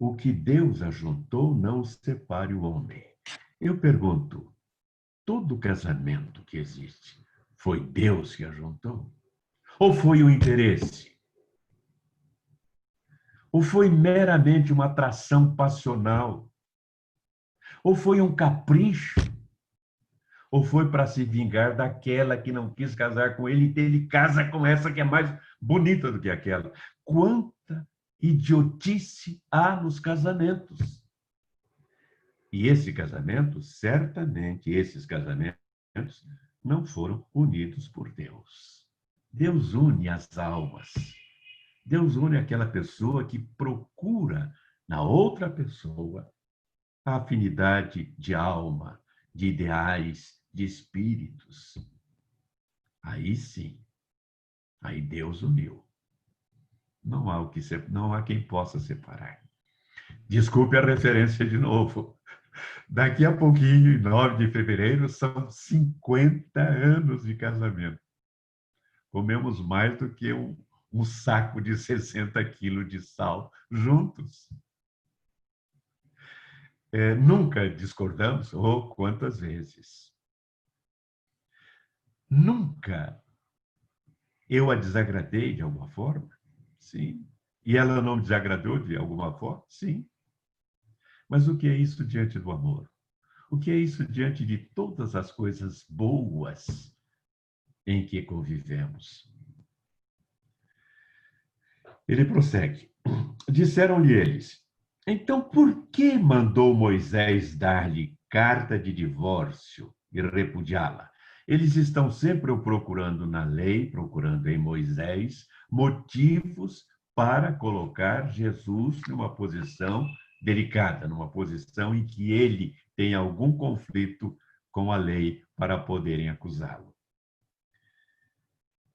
o que Deus ajuntou, não o separe o homem. Eu pergunto, todo casamento que existe, foi Deus que ajuntou? Ou foi o interesse? Ou foi meramente uma atração passional? Ou foi um capricho? Ou foi para se vingar daquela que não quis casar com ele, então ele casa com essa que é mais bonita do que aquela? Quanta idiotice há nos casamentos! E esse casamento, certamente, esses casamentos não foram unidos por Deus. Deus une as almas. Deus une aquela pessoa que procura na outra pessoa a afinidade de alma, de ideais, de espíritos. Aí sim, aí Deus uniu. Não há quem possa separar. Desculpe a referência de novo. Daqui a pouquinho, em 9 de fevereiro, são 50 anos de casamento. Comemos mais do que um saco de 60 quilos de sal juntos. Nunca discordamos, ou quantas vezes. Nunca eu a desagradei de alguma forma? Sim. E ela não me desagradou de alguma forma? Sim. Mas o que é isso diante do amor? O que é isso diante de todas as coisas boas em que convivemos? Ele prossegue. Disseram-lhe eles, então por que mandou Moisés dar-lhe carta de divórcio e repudiá-la? Eles estão sempre procurando na lei, procurando em Moisés, motivos para colocar Jesus numa posição delicada, numa posição em que ele tem algum conflito com a lei para poderem acusá-lo.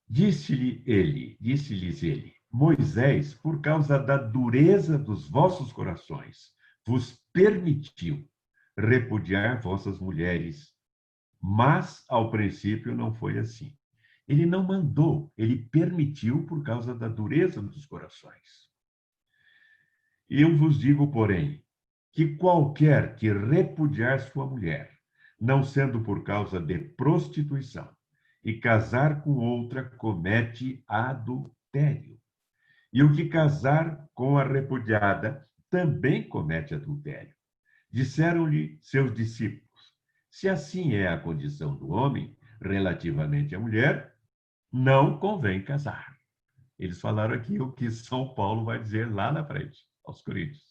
Disse-lhes ele, Moisés, por causa da dureza dos vossos corações, vos permitiu repudiar vossas mulheres, mas ao princípio não foi assim. Ele não mandou, ele permitiu por causa da dureza dos corações. Eu vos digo, porém, que qualquer que repudiar sua mulher, não sendo por causa de prostituição, e casar com outra, comete adultério. E o que casar com a repudiada também comete adultério. Disseram-lhe seus discípulos, se assim é a condição do homem relativamente à mulher, não convém casar. Eles falaram aqui o que São Paulo vai dizer lá na frente, aos Coríntios.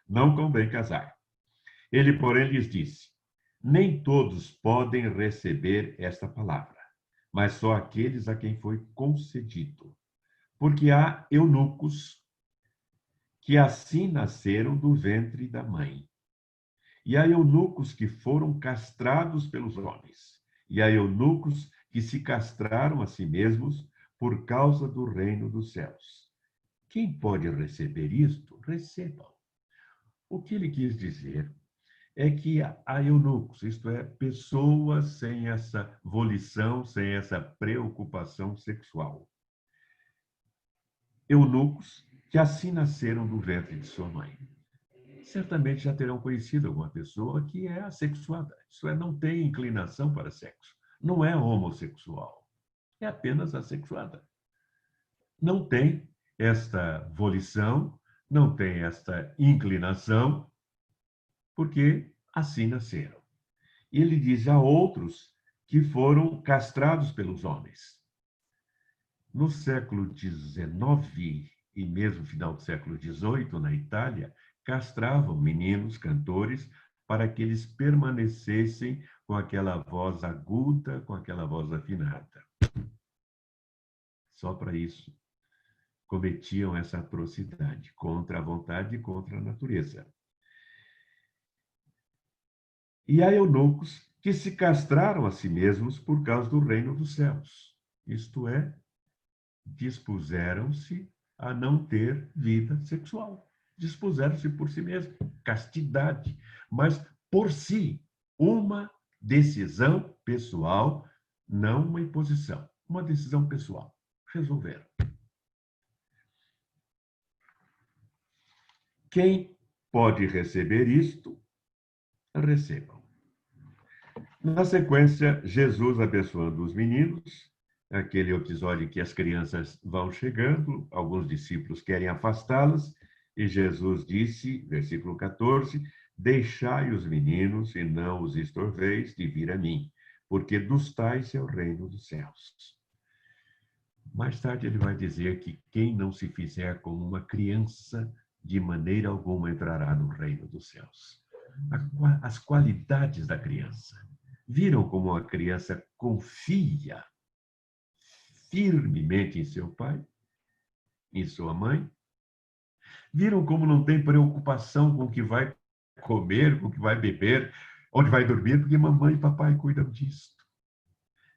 Não convém casar. Ele, porém, lhes disse, nem todos podem receber esta palavra, mas só aqueles a quem foi concedido. Porque há eunucos que assim nasceram do ventre da mãe. E há eunucos que foram castrados pelos homens. E há eunucos que se castraram a si mesmos por causa do reino dos céus. Quem pode receber isto, recebam. O que ele quis dizer é que há eunucos, isto é, pessoas sem essa volição, sem essa preocupação sexual. Eunucos que assim nasceram do ventre de sua mãe. Certamente já terão conhecido alguma pessoa que é assexuada, isto é, não tem inclinação para sexo. Não é homossexual, é apenas assexuada. Não tem esta volição, não tem esta inclinação, porque assim nasceram. E ele diz a outros que foram castrados pelos homens. No século XIX e mesmo final do século XVIII, na Itália, castravam meninos cantores para que eles permanecessem com aquela voz aguda, com aquela voz afinada. Só para isso cometiam essa atrocidade contra a vontade e contra a natureza. E há eunucos que se castraram a si mesmos por causa do reino dos céus. Isto é, dispuseram-se a não ter vida sexual. Dispuseram-se por si mesmos. Castidade. Mas por si. Uma decisão pessoal, não uma imposição. Uma decisão pessoal. Resolveram. Quem pode receber isto, recebam. Na sequência, Jesus abençoando os meninos, aquele episódio em que as crianças vão chegando, alguns discípulos querem afastá-las, e Jesus disse, versículo 14, deixai os meninos e não os estorveis de vir a mim, porque dos tais é o reino dos céus. Mais tarde ele vai dizer que quem não se fizer como uma criança, de maneira alguma entrará no reino dos céus. As qualidades da criança. Viram como a criança confia firmemente em seu pai, em sua mãe? Viram como não tem preocupação com o que vai comer, com o que vai beber, onde vai dormir, porque mamãe e papai cuidam disso.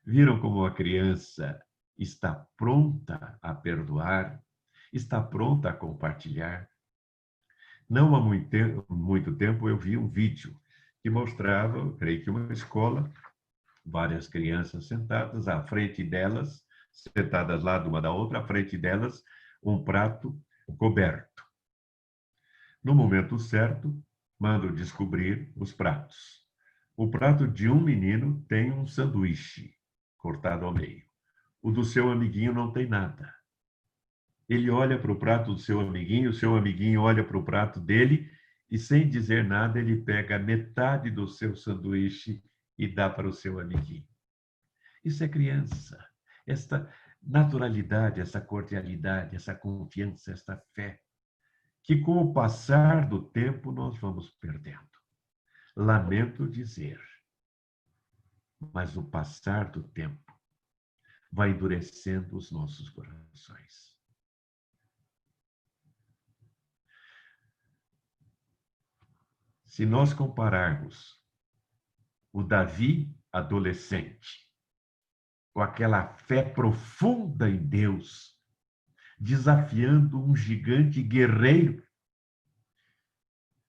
Viram como a criança está pronta a perdoar, está pronta a compartilhar. Não há muito tempo eu vi um vídeo que mostrava, eu creio que uma escola, várias crianças sentadas, à frente delas, sentadas lá de uma da outra, à frente delas, um prato coberto. No momento certo, mando descobrir os pratos. O prato de um menino tem um sanduíche cortado ao meio. O do seu amiguinho não tem nada. Ele olha para o prato do seu amiguinho olha para o prato dele e, sem dizer nada, ele pega metade do seu sanduíche e dá para o seu amiguinho. Isso é criança. Esta naturalidade, essa cordialidade, essa confiança, esta fé, que com o passar do tempo nós vamos perdendo. Lamento dizer, mas o passar do tempo vai endurecendo os nossos corações. Se nós compararmos o Davi adolescente com aquela fé profunda em Deus, desafiando um gigante guerreiro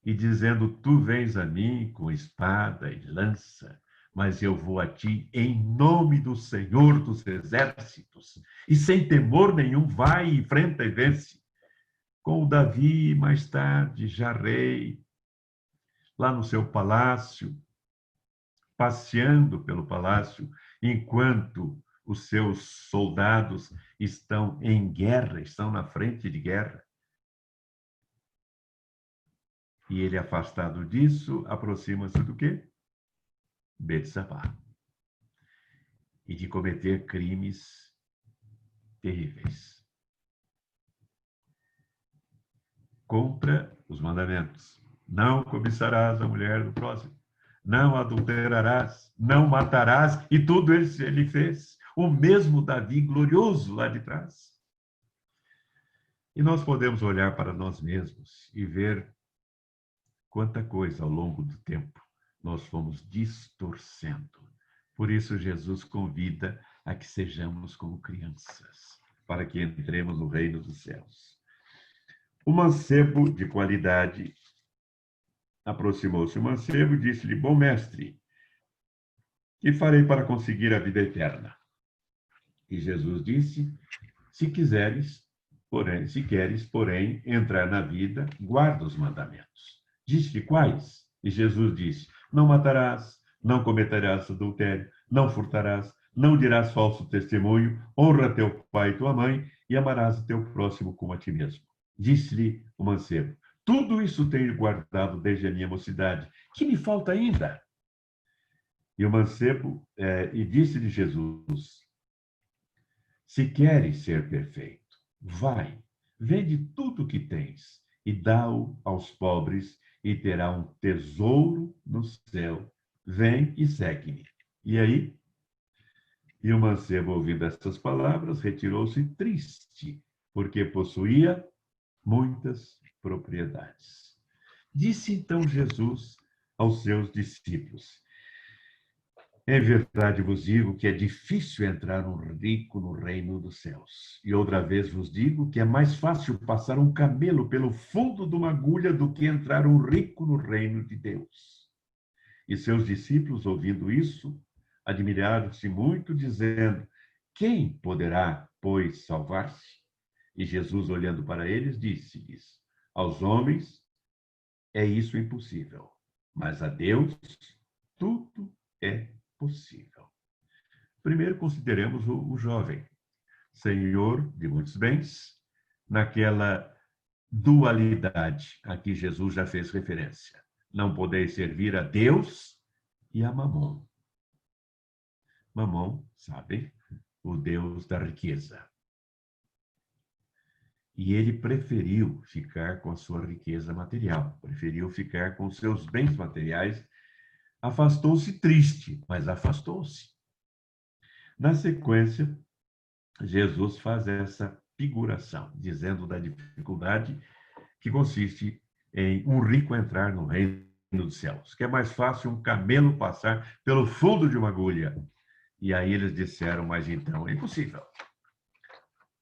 e dizendo, tu vens a mim com espada e lança, mas eu vou a ti em nome do Senhor dos Exércitos, e sem temor nenhum vai, enfrenta e vence. Com o Davi, mais tarde, já rei, lá no seu palácio, passeando pelo palácio, enquanto os seus soldados estão em guerra, estão na frente de guerra. E ele, afastado disso, aproxima-se do quê? Betsabá. E de cometer crimes terríveis. Contra os mandamentos. Não cobiçarás a mulher do próximo. Não adulterarás, não matarás, e tudo isso ele fez. O mesmo Davi glorioso lá de trás. E nós podemos olhar para nós mesmos e ver quanta coisa ao longo do tempo nós fomos distorcendo. Por isso Jesus convida a que sejamos como crianças, para que entremos no reino dos céus. O mancebo de qualidade aproximou-se o mancebo e disse-lhe, bom mestre, que farei para conseguir a vida eterna? E Jesus disse, se queres, porém, entrar na vida, guarda os mandamentos. Disse-lhe, quais? E Jesus disse, não matarás, não cometerás adultério, não furtarás, não dirás falso testemunho, honra teu pai e tua mãe, e amarás o teu próximo como a ti mesmo. Disse-lhe o mancebo, tudo isso tenho guardado desde a minha mocidade. Que me falta ainda? E o mancebo, e disse-lhe Jesus, se queres ser perfeito, vai, vende tudo o que tens e dá-o aos pobres e terá um tesouro no céu. Vem e segue-me. E aí? E o mancebo, ouvindo essas palavras, retirou-se triste, porque possuía muitas propriedades. Disse então Jesus aos seus discípulos, em verdade vos digo que é difícil entrar um rico no reino dos céus. E outra vez vos digo que é mais fácil passar um camelo pelo fundo de uma agulha do que entrar um rico no reino de Deus. E seus discípulos, ouvindo isso, admiraram-se muito, dizendo, quem poderá, pois, salvar-se? E Jesus, olhando para eles, disse-lhes, aos homens é isso impossível. Mas a Deus, tudo é possível. Primeiro, consideremos o jovem, senhor de muitos bens, naquela dualidade a que Jesus já fez referência. Não podeis servir a Deus e a Mamon. Mamon, sabem, o Deus da riqueza. E ele preferiu ficar com a sua riqueza material, preferiu ficar com seus bens materiais, afastou-se triste, mas afastou-se. Na sequência, Jesus faz essa figuração, dizendo da dificuldade que consiste em um rico entrar no reino dos céus, que é mais fácil um camelo passar pelo fundo de uma agulha. E aí eles disseram, mas então é impossível.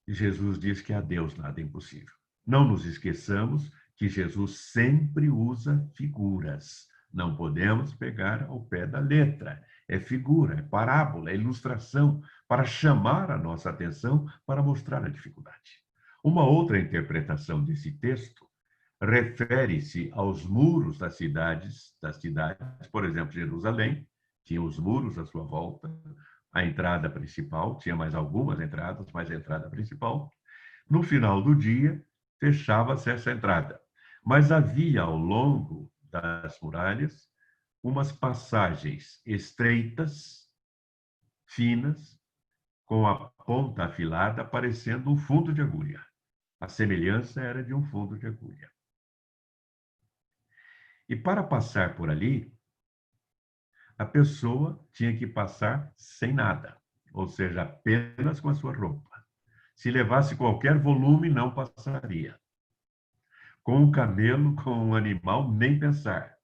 E Jesus diz que a Deus nada é impossível. Não nos esqueçamos que Jesus sempre usa figuras. Não podemos pegar ao pé da letra. É figura, é parábola, é ilustração, para chamar a nossa atenção, para mostrar a dificuldade. Uma outra interpretação desse texto refere-se aos muros das cidades, por exemplo, Jerusalém, tinha os muros à sua volta, a entrada principal, tinha mais algumas entradas, mas a entrada principal. No final do dia, fechava-se essa entrada. Mas havia, ao longo das muralhas, umas passagens estreitas, finas, com a ponta afilada, parecendo um fundo de agulha. A semelhança era de um fundo de agulha. E para passar por ali, a pessoa tinha que passar sem nada, ou seja, apenas com a sua roupa. Se levasse qualquer volume, não passaria. Com o camelo, com o animal, nem pensar.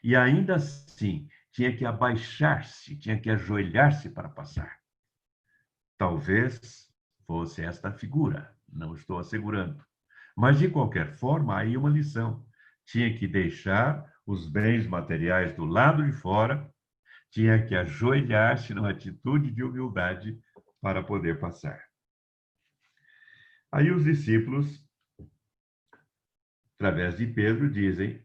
E ainda assim, tinha que abaixar-se, tinha que ajoelhar-se para passar. Talvez fosse esta a figura, não estou assegurando. Mas, de qualquer forma, aí uma lição. Tinha que deixar os bens materiais do lado de fora, tinha que ajoelhar-se numa atitude de humildade para poder passar. Aí os discípulos, através de Pedro, dizem: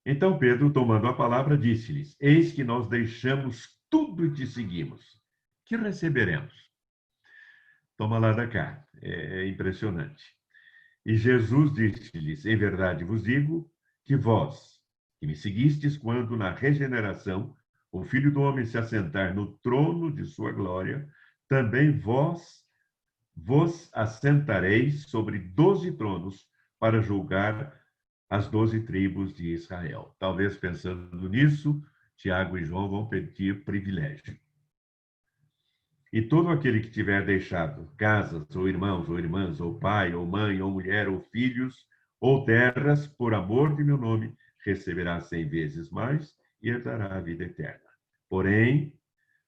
então Pedro, tomando a palavra, disse-lhes: eis que nós deixamos tudo e te seguimos. Que receberemos? Toma lá da cá. É impressionante. E Jesus disse-lhes: em verdade vos digo que vós, que me seguistes quando na regeneração o Filho do Homem se assentar no trono de sua glória, também vos assentareis sobre 12 tronos para julgar as 12 tribos de Israel. Talvez pensando nisso, Tiago e João vão pedir privilégio. E todo aquele que tiver deixado casas, ou irmãos, ou irmãs, ou pai, ou mãe, ou mulher, ou filhos, ou terras, por amor de meu nome, receberá 100 vezes mais e herdará a vida eterna. Porém,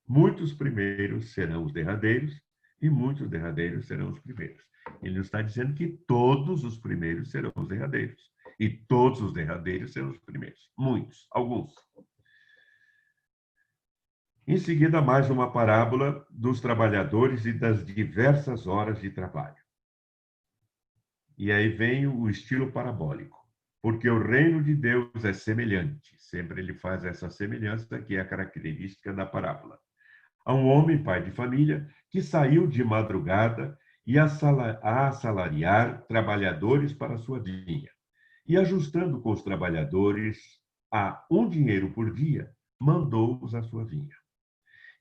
muitos primeiros serão os derradeiros, e muitos derradeiros serão os primeiros. Ele nos está dizendo que todos os primeiros serão os derradeiros, e todos os derradeiros serão os primeiros. Muitos, alguns. Em seguida, mais uma parábola dos trabalhadores e das diversas horas de trabalho. E aí vem o estilo parabólico. Porque o reino de Deus é semelhante. Sempre ele faz essa semelhança, que é a característica da parábola. A um homem, pai de família, que saiu de madrugada e a assalariar trabalhadores para a sua vinha. E ajustando com os trabalhadores a 1 dinheiro por dia, mandou-os à sua vinha.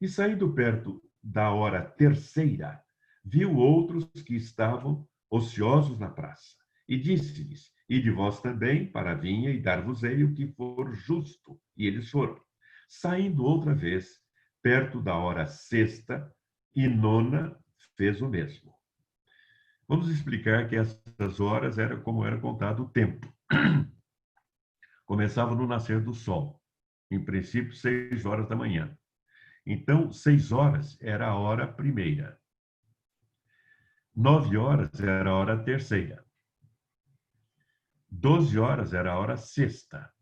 E saindo perto da hora terceira, viu outros que estavam ociosos na praça. E disse-lhes: ide vós também para a vinha e dar-vos-ei o que for justo. E eles foram. Saindo outra vez, perto da hora sexta e nona, fez o mesmo. Vamos explicar que essas horas era como era contado o tempo. Começava no nascer do sol. Em princípio, 6 horas da manhã. Então, 6 horas era a hora primeira. 9 horas era a hora terceira. 12 horas era a hora sexta.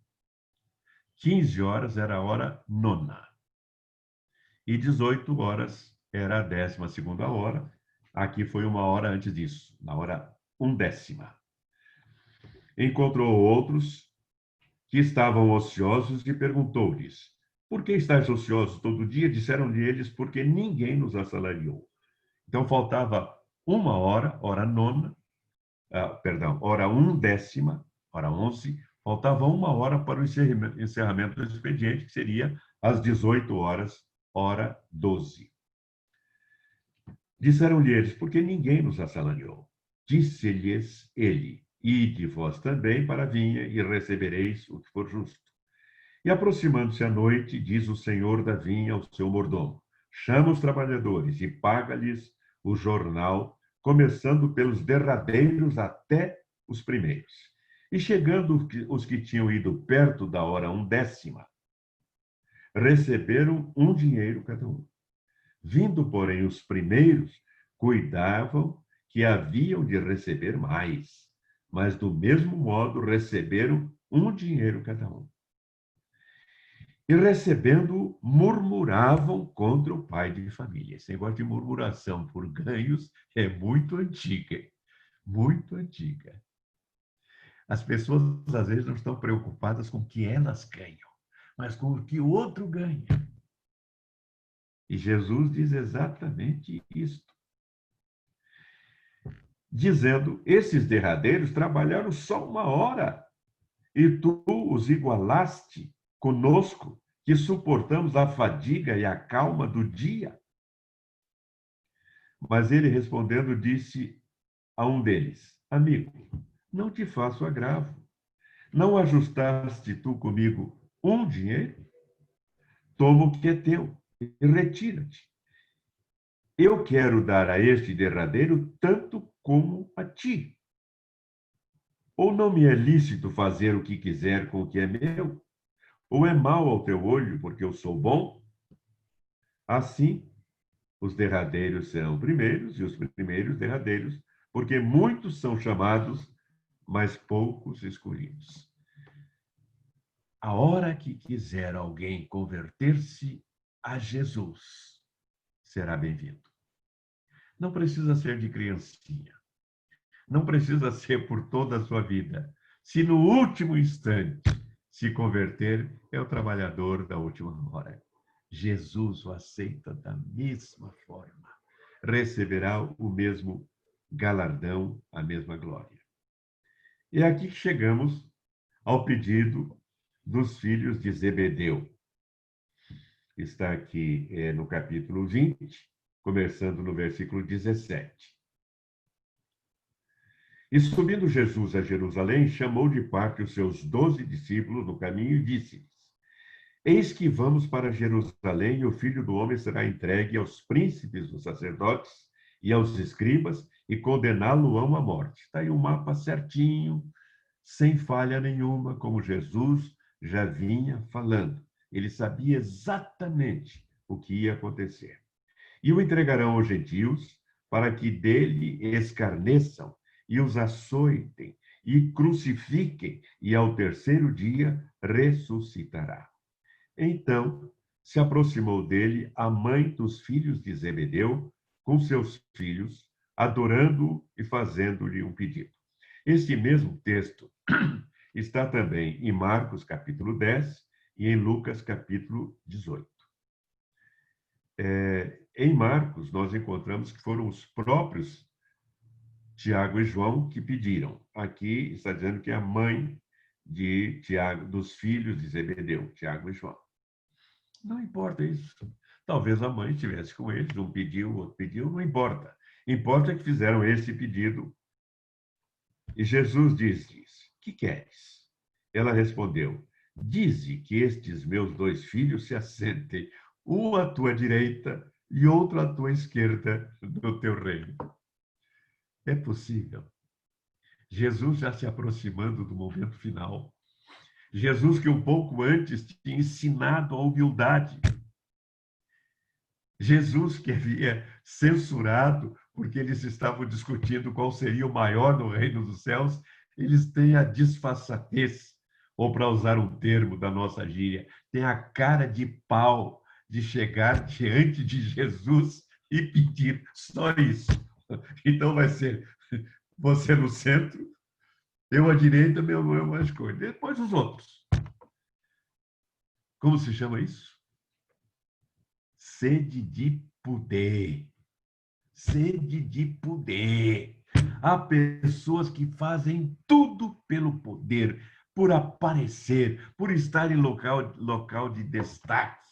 15 horas era a hora nona. E 18 horas era a 12ª hora. Aqui foi uma hora antes disso, na hora 1/10. Encontrou outros que estavam ociosos e perguntou-lhes: por que estáis ociosos todo dia? Disseram-lhe eles: porque ninguém nos assalariou. Então faltava uma hora, hora nona, hora 1/10, hora 11, faltava uma hora para o encerramento do expediente, que seria às 18 horas, hora 12. Disseram-lhe eles: porque ninguém nos assalariou. Disse-lhes ele: ide vós também para a vinha e recebereis o que for justo. E aproximando-se a noite, diz o senhor da vinha ao seu mordomo: chama os trabalhadores e paga-lhes o jornal, começando pelos derradeiros até os primeiros. E chegando os que tinham ido perto da hora 1/10, receberam um dinheiro cada um. Vindo, porém, os primeiros, cuidavam que haviam de receber mais, mas do mesmo modo receberam um dinheiro cada um. E recebendo, murmuravam contra o pai de família. Esse negócio de murmuração por ganhos é muito antiga, muito antiga. As pessoas, às vezes, não estão preocupadas com o que elas ganham, mas com o que o outro ganha. E Jesus diz exatamente isto. Dizendo: esses derradeiros trabalharam só uma hora, e tu os igualaste conosco, que suportamos a fadiga e a calma do dia. Mas ele, respondendo, disse a um deles: amigo, não te faço agravo. Não ajustaste tu comigo um dinheiro? Toma o que é teu e retira-te. Eu quero dar a este derradeiro tanto como a ti. Ou não me é lícito fazer o que quiser com o que é meu? Ou é mal ao teu olho, porque eu sou bom? Assim, os derradeiros serão primeiros e os primeiros derradeiros, porque muitos são chamados, mas poucos escolhidos. A hora que quiser alguém converter-se a Jesus, será bem-vindo. Não precisa ser de criancinha. Não precisa ser por toda a sua vida. Se no último instante se converter, é o trabalhador da última hora. Jesus o aceita da mesma forma. Receberá o mesmo galardão, a mesma glória. E é aqui que chegamos ao pedido dos filhos de Zebedeu. Está aqui no capítulo 20, começando no versículo 17. E subindo Jesus a Jerusalém, chamou de parte os seus 12 discípulos no caminho e disse-lhes: eis que vamos para Jerusalém, e o Filho do Homem será entregue aos príncipes dos sacerdotes e aos escribas, e condená-lo-ão à morte. Está aí um mapa certinho, sem falha nenhuma, como Jesus já vinha falando. Ele sabia exatamente o que ia acontecer. E o entregarão aos gentios, para que dele escarneçam, e os açoitem, e crucifiquem, e ao terceiro dia ressuscitará. Então se aproximou dele a mãe dos filhos de Zebedeu, com seus filhos, adorando-o e fazendo-lhe um pedido. Este mesmo texto está também em Marcos, capítulo 10, e em Lucas, capítulo 18. Em Marcos, nós encontramos que foram os próprios Tiago e João que pediram. Aqui está dizendo que é a mãe de Tiago, dos filhos de Zebedeu, Tiago e João. Não importa isso. Talvez a mãe estivesse com eles, um pediu, outro pediu, não importa. Importa que fizeram esse pedido. E Jesus diz-lhes: que queres? Ela respondeu: dize que estes meus 2 filhos se assentem, um à tua direita e outro à tua esquerda do teu reino. É possível. Jesus já se aproximando do momento final. Jesus que um pouco antes tinha ensinado a humildade. Jesus que havia censurado porque eles estavam discutindo qual seria o maior no reino dos céus, eles têm a disfarçatez, ou para usar um termo da nossa gíria, tem a cara de pau de chegar diante de Jesus e pedir só isso. Então vai ser você no centro, eu à direita, meu irmão às coisas. Depois os outros. Como se chama isso? Sede de poder. Sede de poder. Há pessoas que fazem tudo pelo poder, por aparecer, por estar em local de destaque.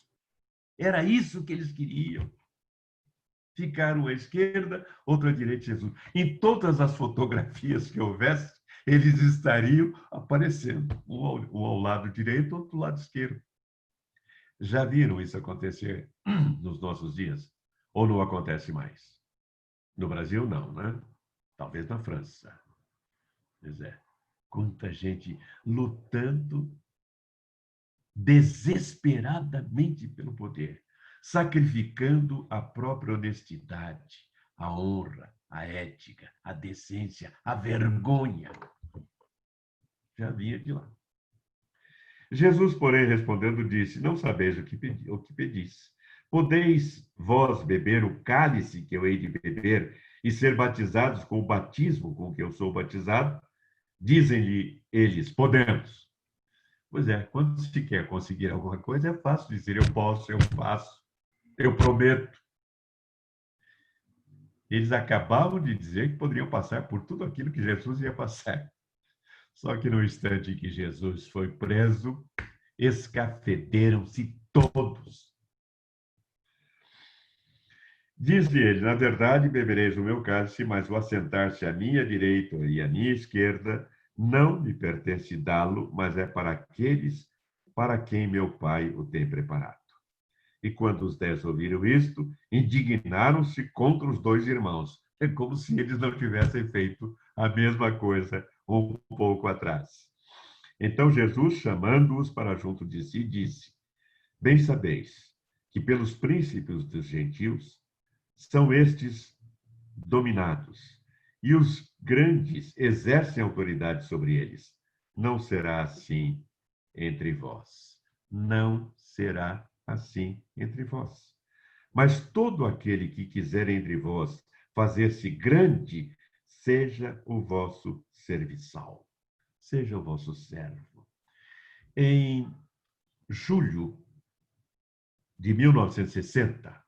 Era isso que eles queriam. Ficaram à esquerda, outro à direita de Jesus. Em todas as fotografias que houvesse, eles estariam aparecendo, um ao lado direito, outro ao lado esquerdo. Já viram isso acontecer nos nossos dias? Ou não acontece mais? No Brasil, não, né? Talvez na França. Pois é. Quanta gente lutando desesperadamente pelo poder, sacrificando a própria honestidade, a honra, a ética, a decência, a vergonha. Já vinha de lá. Jesus, porém, respondendo, disse: Não sabeis o que pedis. Podeis vós beber o cálice que eu hei de beber e ser batizados com o batismo com que eu sou batizado? Dizem-lhe eles: Podemos. Pois é, quando se quer conseguir alguma coisa, é fácil dizer: Eu posso, eu faço, eu prometo. Eles acabavam de dizer que poderiam passar por tudo aquilo que Jesus ia passar. Só que no instante em que Jesus foi preso, escafederam-se todos. Diz-lhe ele: Na verdade, bebereis o meu cálice, mas o assentar-se à minha direita e à minha esquerda não me pertence dá-lo, mas é para aqueles para quem meu Pai o tem preparado. E quando os 10 ouviram isto, indignaram-se contra os 2 irmãos. É como se eles não tivessem feito a mesma coisa um pouco atrás. Então Jesus, chamando-os para junto de si, disse: Bem sabeis que pelos príncipes dos gentios são estes dominados, e os grandes exercem autoridade sobre eles. Não será assim entre vós. Não será assim entre vós. Mas todo aquele que quiser entre vós fazer-se grande, seja o vosso serviçal, seja o vosso servo. Em julho de 1960,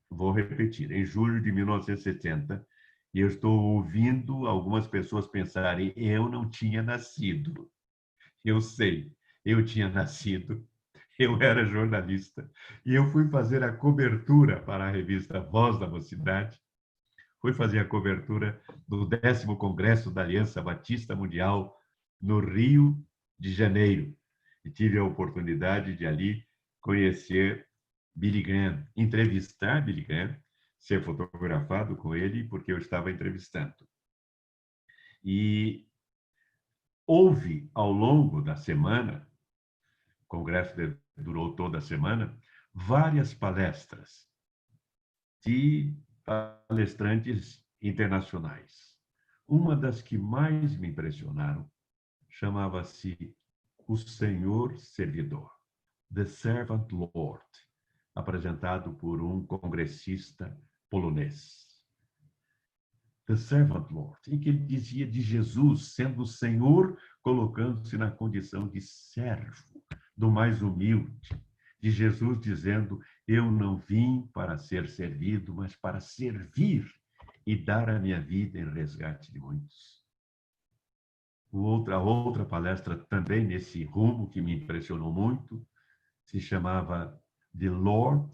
vou repetir, em julho de 1970, e eu estou ouvindo algumas pessoas pensarem: eu não tinha nascido. Eu sei, eu tinha nascido, eu era jornalista, e eu fui fazer a cobertura para a revista Voz da Mocidade, fui fazer a cobertura do 10º Congresso da Aliança Batista Mundial no Rio de Janeiro, e tive a oportunidade de ali conhecer Billy Graham, entrevistar Billy Graham, ser fotografado com ele, porque eu estava entrevistando. E houve, ao longo da semana, o congresso durou toda a semana, várias palestras de palestrantes internacionais. Uma das que mais me impressionaram chamava-se O Senhor Servidor, The Servant Lord, apresentado por um congressista polonês. The Servant Lord, em que ele dizia de Jesus sendo o Senhor, colocando-se na condição de servo, do mais humilde, de Jesus dizendo: eu não vim para ser servido, mas para servir e dar a minha vida em resgate de muitos. A outra palestra também nesse rumo que me impressionou muito se chamava The Lord,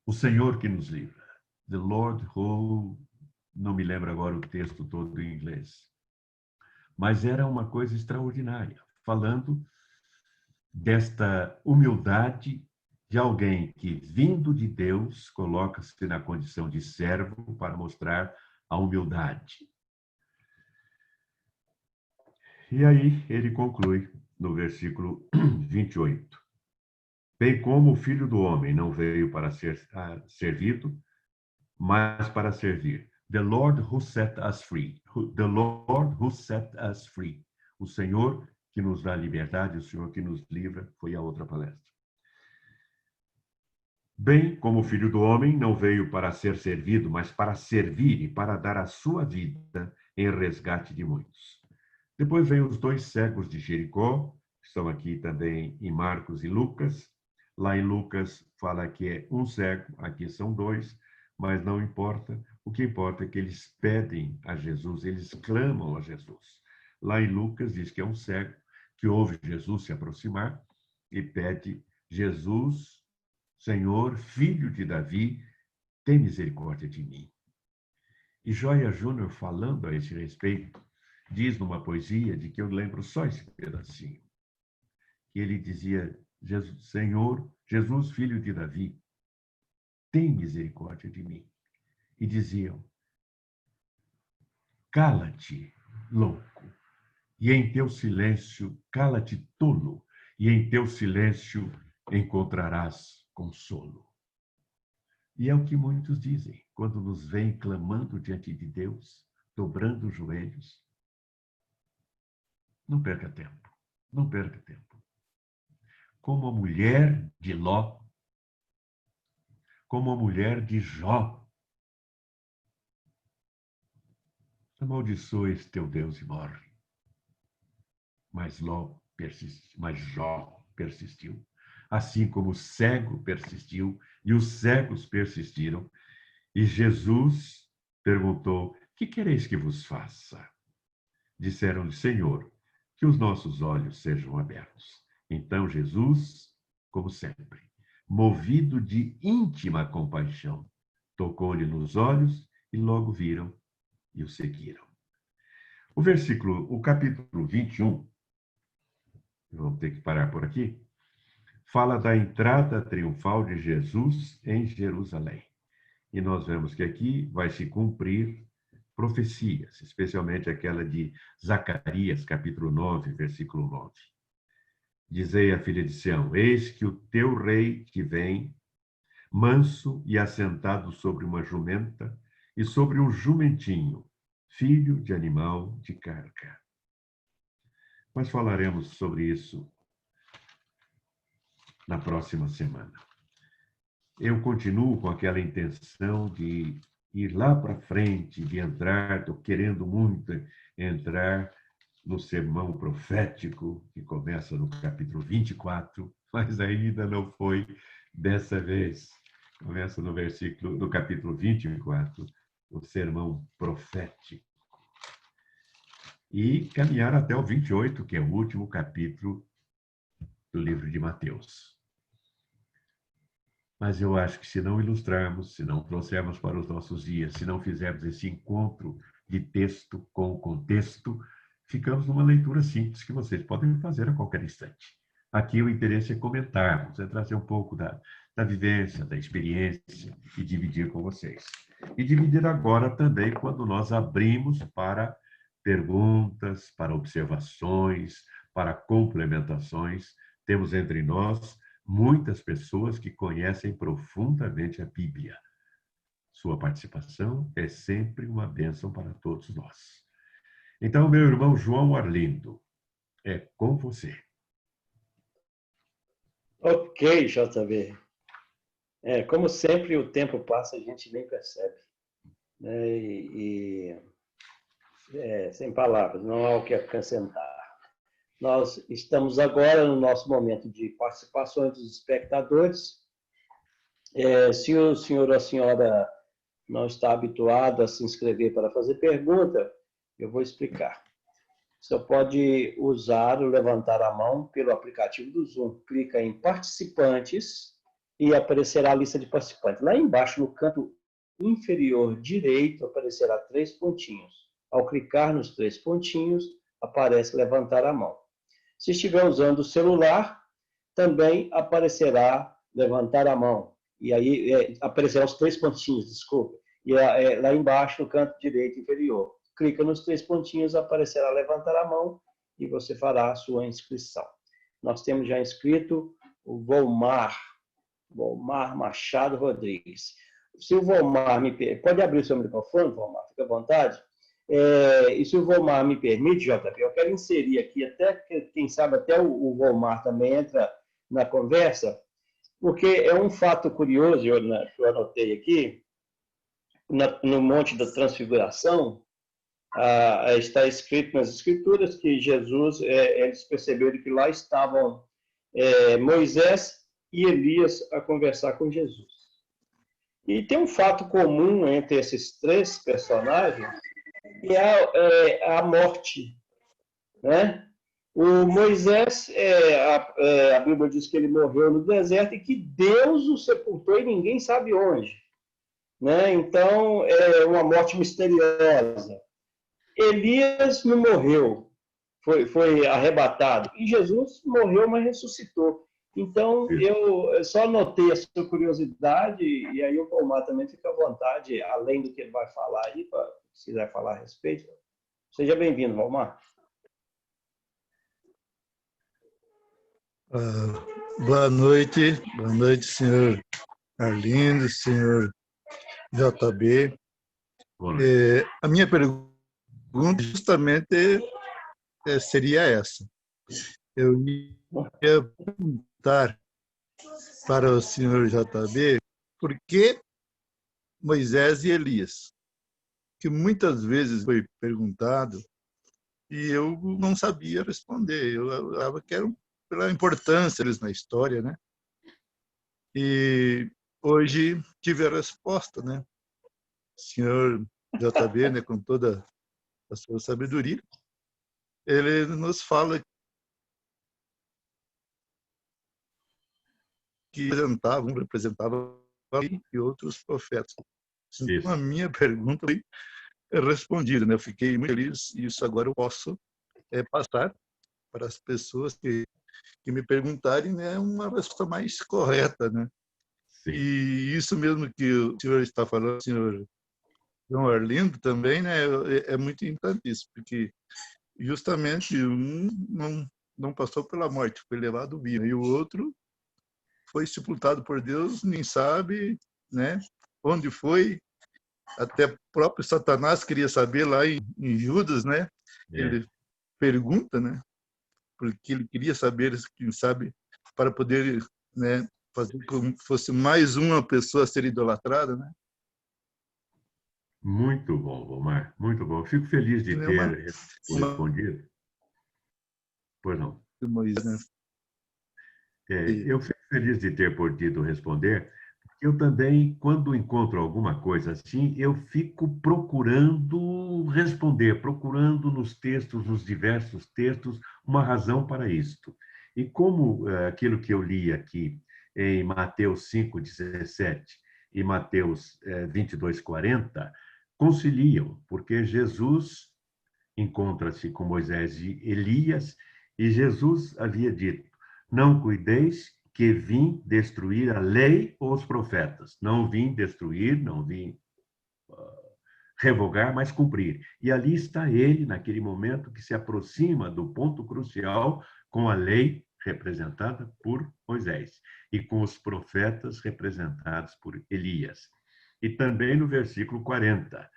o Senhor que nos livra. The Lord who, não me lembro agora o texto todo em inglês, mas era uma coisa extraordinária, falando desta humildade de alguém que, vindo de Deus, coloca-se na condição de servo para mostrar a humildade. E aí ele conclui no versículo 28. Bem como o Filho do Homem não veio para ser servido, mas para servir. The Lord who set us free. The Lord who set us free. O Senhor que nos dá liberdade, o Senhor que nos livra, foi a outra palestra. Bem como o Filho do Homem não veio para ser servido, mas para servir e para dar a sua vida em resgate de muitos. Depois vem os 2 cegos de Jericó, estão aqui também em Marcos e Lucas. Lá em Lucas fala que é um cego, aqui são dois, mas não importa. O que importa é que eles pedem a Jesus, eles clamam a Jesus. Lá em Lucas diz que é um cego que ouve Jesus se aproximar e pede: Jesus, Senhor, filho de Davi, tem misericórdia de mim. E Joia Júnior, falando a esse respeito, diz numa poesia, de que eu lembro só esse pedacinho, que ele dizia: Senhor, Jesus, filho de Davi, tem misericórdia de mim. E diziam: cala-te, louco, e em teu silêncio, cala-te, tolo, e em teu silêncio encontrarás consolo. E é o que muitos dizem quando nos veem clamando diante de Deus, dobrando os joelhos. Não perca tempo, não perca tempo. Como a mulher de Ló, como a mulher de Jó, amaldiçoa esse teu Deus e morre. Mas Jó persistiu. Assim como o cego persistiu e os cegos persistiram. E Jesus perguntou: que quereis que vos faça? Disseram-lhe: Senhor, que os nossos olhos sejam abertos. Então Jesus, como sempre, movido de íntima compaixão, tocou-lhe nos olhos e logo viram e o seguiram. O capítulo 21, vamos ter que parar por aqui, fala da entrada triunfal de Jesus em Jerusalém. E nós vemos que aqui vai se cumprir profecias, especialmente aquela de Zacarias, capítulo 9, versículo 9. Dizei à filha de Sião: eis que o teu rei te vem, manso e assentado sobre uma jumenta e sobre um jumentinho, filho de animal de carga. Mas falaremos sobre isso na próxima semana. Eu continuo com aquela intenção de ir lá para frente, de entrar, estou querendo muito entrar no sermão profético, que começa no capítulo 24, mas ainda não foi dessa vez. Começa no capítulo 24, o sermão profético. E caminhar até o 28, que é o último capítulo do livro de Mateus. Mas eu acho que se não ilustrarmos, se não trouxermos para os nossos dias, se não fizermos esse encontro de texto com o contexto, ficamos numa leitura simples que vocês podem fazer a qualquer instante. Aqui o interesse é comentarmos, é trazer um pouco da vivência, da experiência e dividir com vocês. E dividir agora também quando nós abrimos para perguntas, para observações, para complementações. Temos entre nós muitas pessoas que conhecem profundamente a Bíblia. Sua participação é sempre uma bênção para todos nós. Então, meu irmão João Arlindo, é com você. Ok, JB. Como sempre, o tempo passa e a gente nem percebe. Sem palavras, não há o que acrescentar. Nós estamos agora no nosso momento de participações dos espectadores. Se o senhor ou a senhora não está habituado a se inscrever para fazer pergunta, eu vou explicar. Você pode usar o levantar a mão pelo aplicativo do Zoom. Clica em participantes e aparecerá a lista de participantes. Lá embaixo, no canto inferior direito, aparecerá 3 pontinhos. Ao clicar nos 3 pontinhos, aparece levantar a mão. Se estiver usando o celular, também aparecerá levantar a mão. E aí aparecerão os 3 pontinhos, desculpa. E lá embaixo, no canto direito inferior. Clica nos 3 pontinhos, aparecerá levantar a mão e você fará a sua inscrição. Nós temos já inscrito o Volmar Machado Rodrigues. Se o Volmar pode abrir o seu microfone, Volmar, fica à vontade. E se o Volmar me permite, JP, eu quero inserir aqui, até quem sabe até o Volmar também entra na conversa, porque é um fato curioso, que eu anotei aqui, no Monte da Transfiguração, está escrito nas Escrituras que Jesus, eles perceberam que lá estavam Moisés e Elias a conversar com Jesus. E tem um fato comum entre esses três personagens, que é a morte, né? O Moisés, a Bíblia diz que ele morreu no deserto e que Deus o sepultou e ninguém sabe onde, né? Então, é uma morte misteriosa. Elias não morreu, foi arrebatado. E Jesus morreu, mas ressuscitou. Então, eu só notei a sua curiosidade, e aí o Palmar também fica à vontade, além do que ele vai falar aí, se quiser falar a respeito. Seja bem-vindo, Palmar. Boa noite, senhor Arlindo, senhor JB. A minha pergunta justamente seria essa. Eu ia perguntar para o senhor JB por que Moisés e Elias, que muitas vezes foi perguntado e eu não sabia responder. Eu achava que eram pela importância deles na história, né? E hoje tive a resposta, né? O senhor JB, né, com toda a sua sabedoria, ele nos fala que um representava e outros profetas. Então, a minha pergunta foi respondida, né? Eu fiquei muito feliz e isso agora eu posso passar para as pessoas que me perguntarem, né, uma resposta mais correta, né? Sim. E isso mesmo que o senhor está falando, senhor João Arlindo, também, né, é muito importante isso, porque justamente um não passou pela morte, foi levado vivo, e o outro foi sepultado por Deus, nem sabe, né, onde foi. Até próprio Satanás queria saber lá em Judas, né? Ele pergunta, né? Porque ele queria saber, quem sabe, para poder, né, fazer como que fosse mais uma pessoa a ser idolatrada, né? Muito bom, Omar, muito bom. Fico feliz de ter respondido. Pois não. Moisés, né? Eu fico feliz de ter podido responder, porque eu também, quando encontro alguma coisa assim, eu fico procurando responder, procurando nos textos, nos diversos textos, uma razão para isto. E como aquilo que eu li aqui em Mateus 5:17 e Mateus 22:40 conciliam, porque Jesus encontra-se com Moisés e Elias, e Jesus havia dito: não cuideis que vim destruir a lei ou os profetas. Não vim destruir, não vim revogar, mas cumprir. E ali está ele, naquele momento que se aproxima do ponto crucial com a lei representada por Moisés e com os profetas representados por Elias. E também no versículo 40,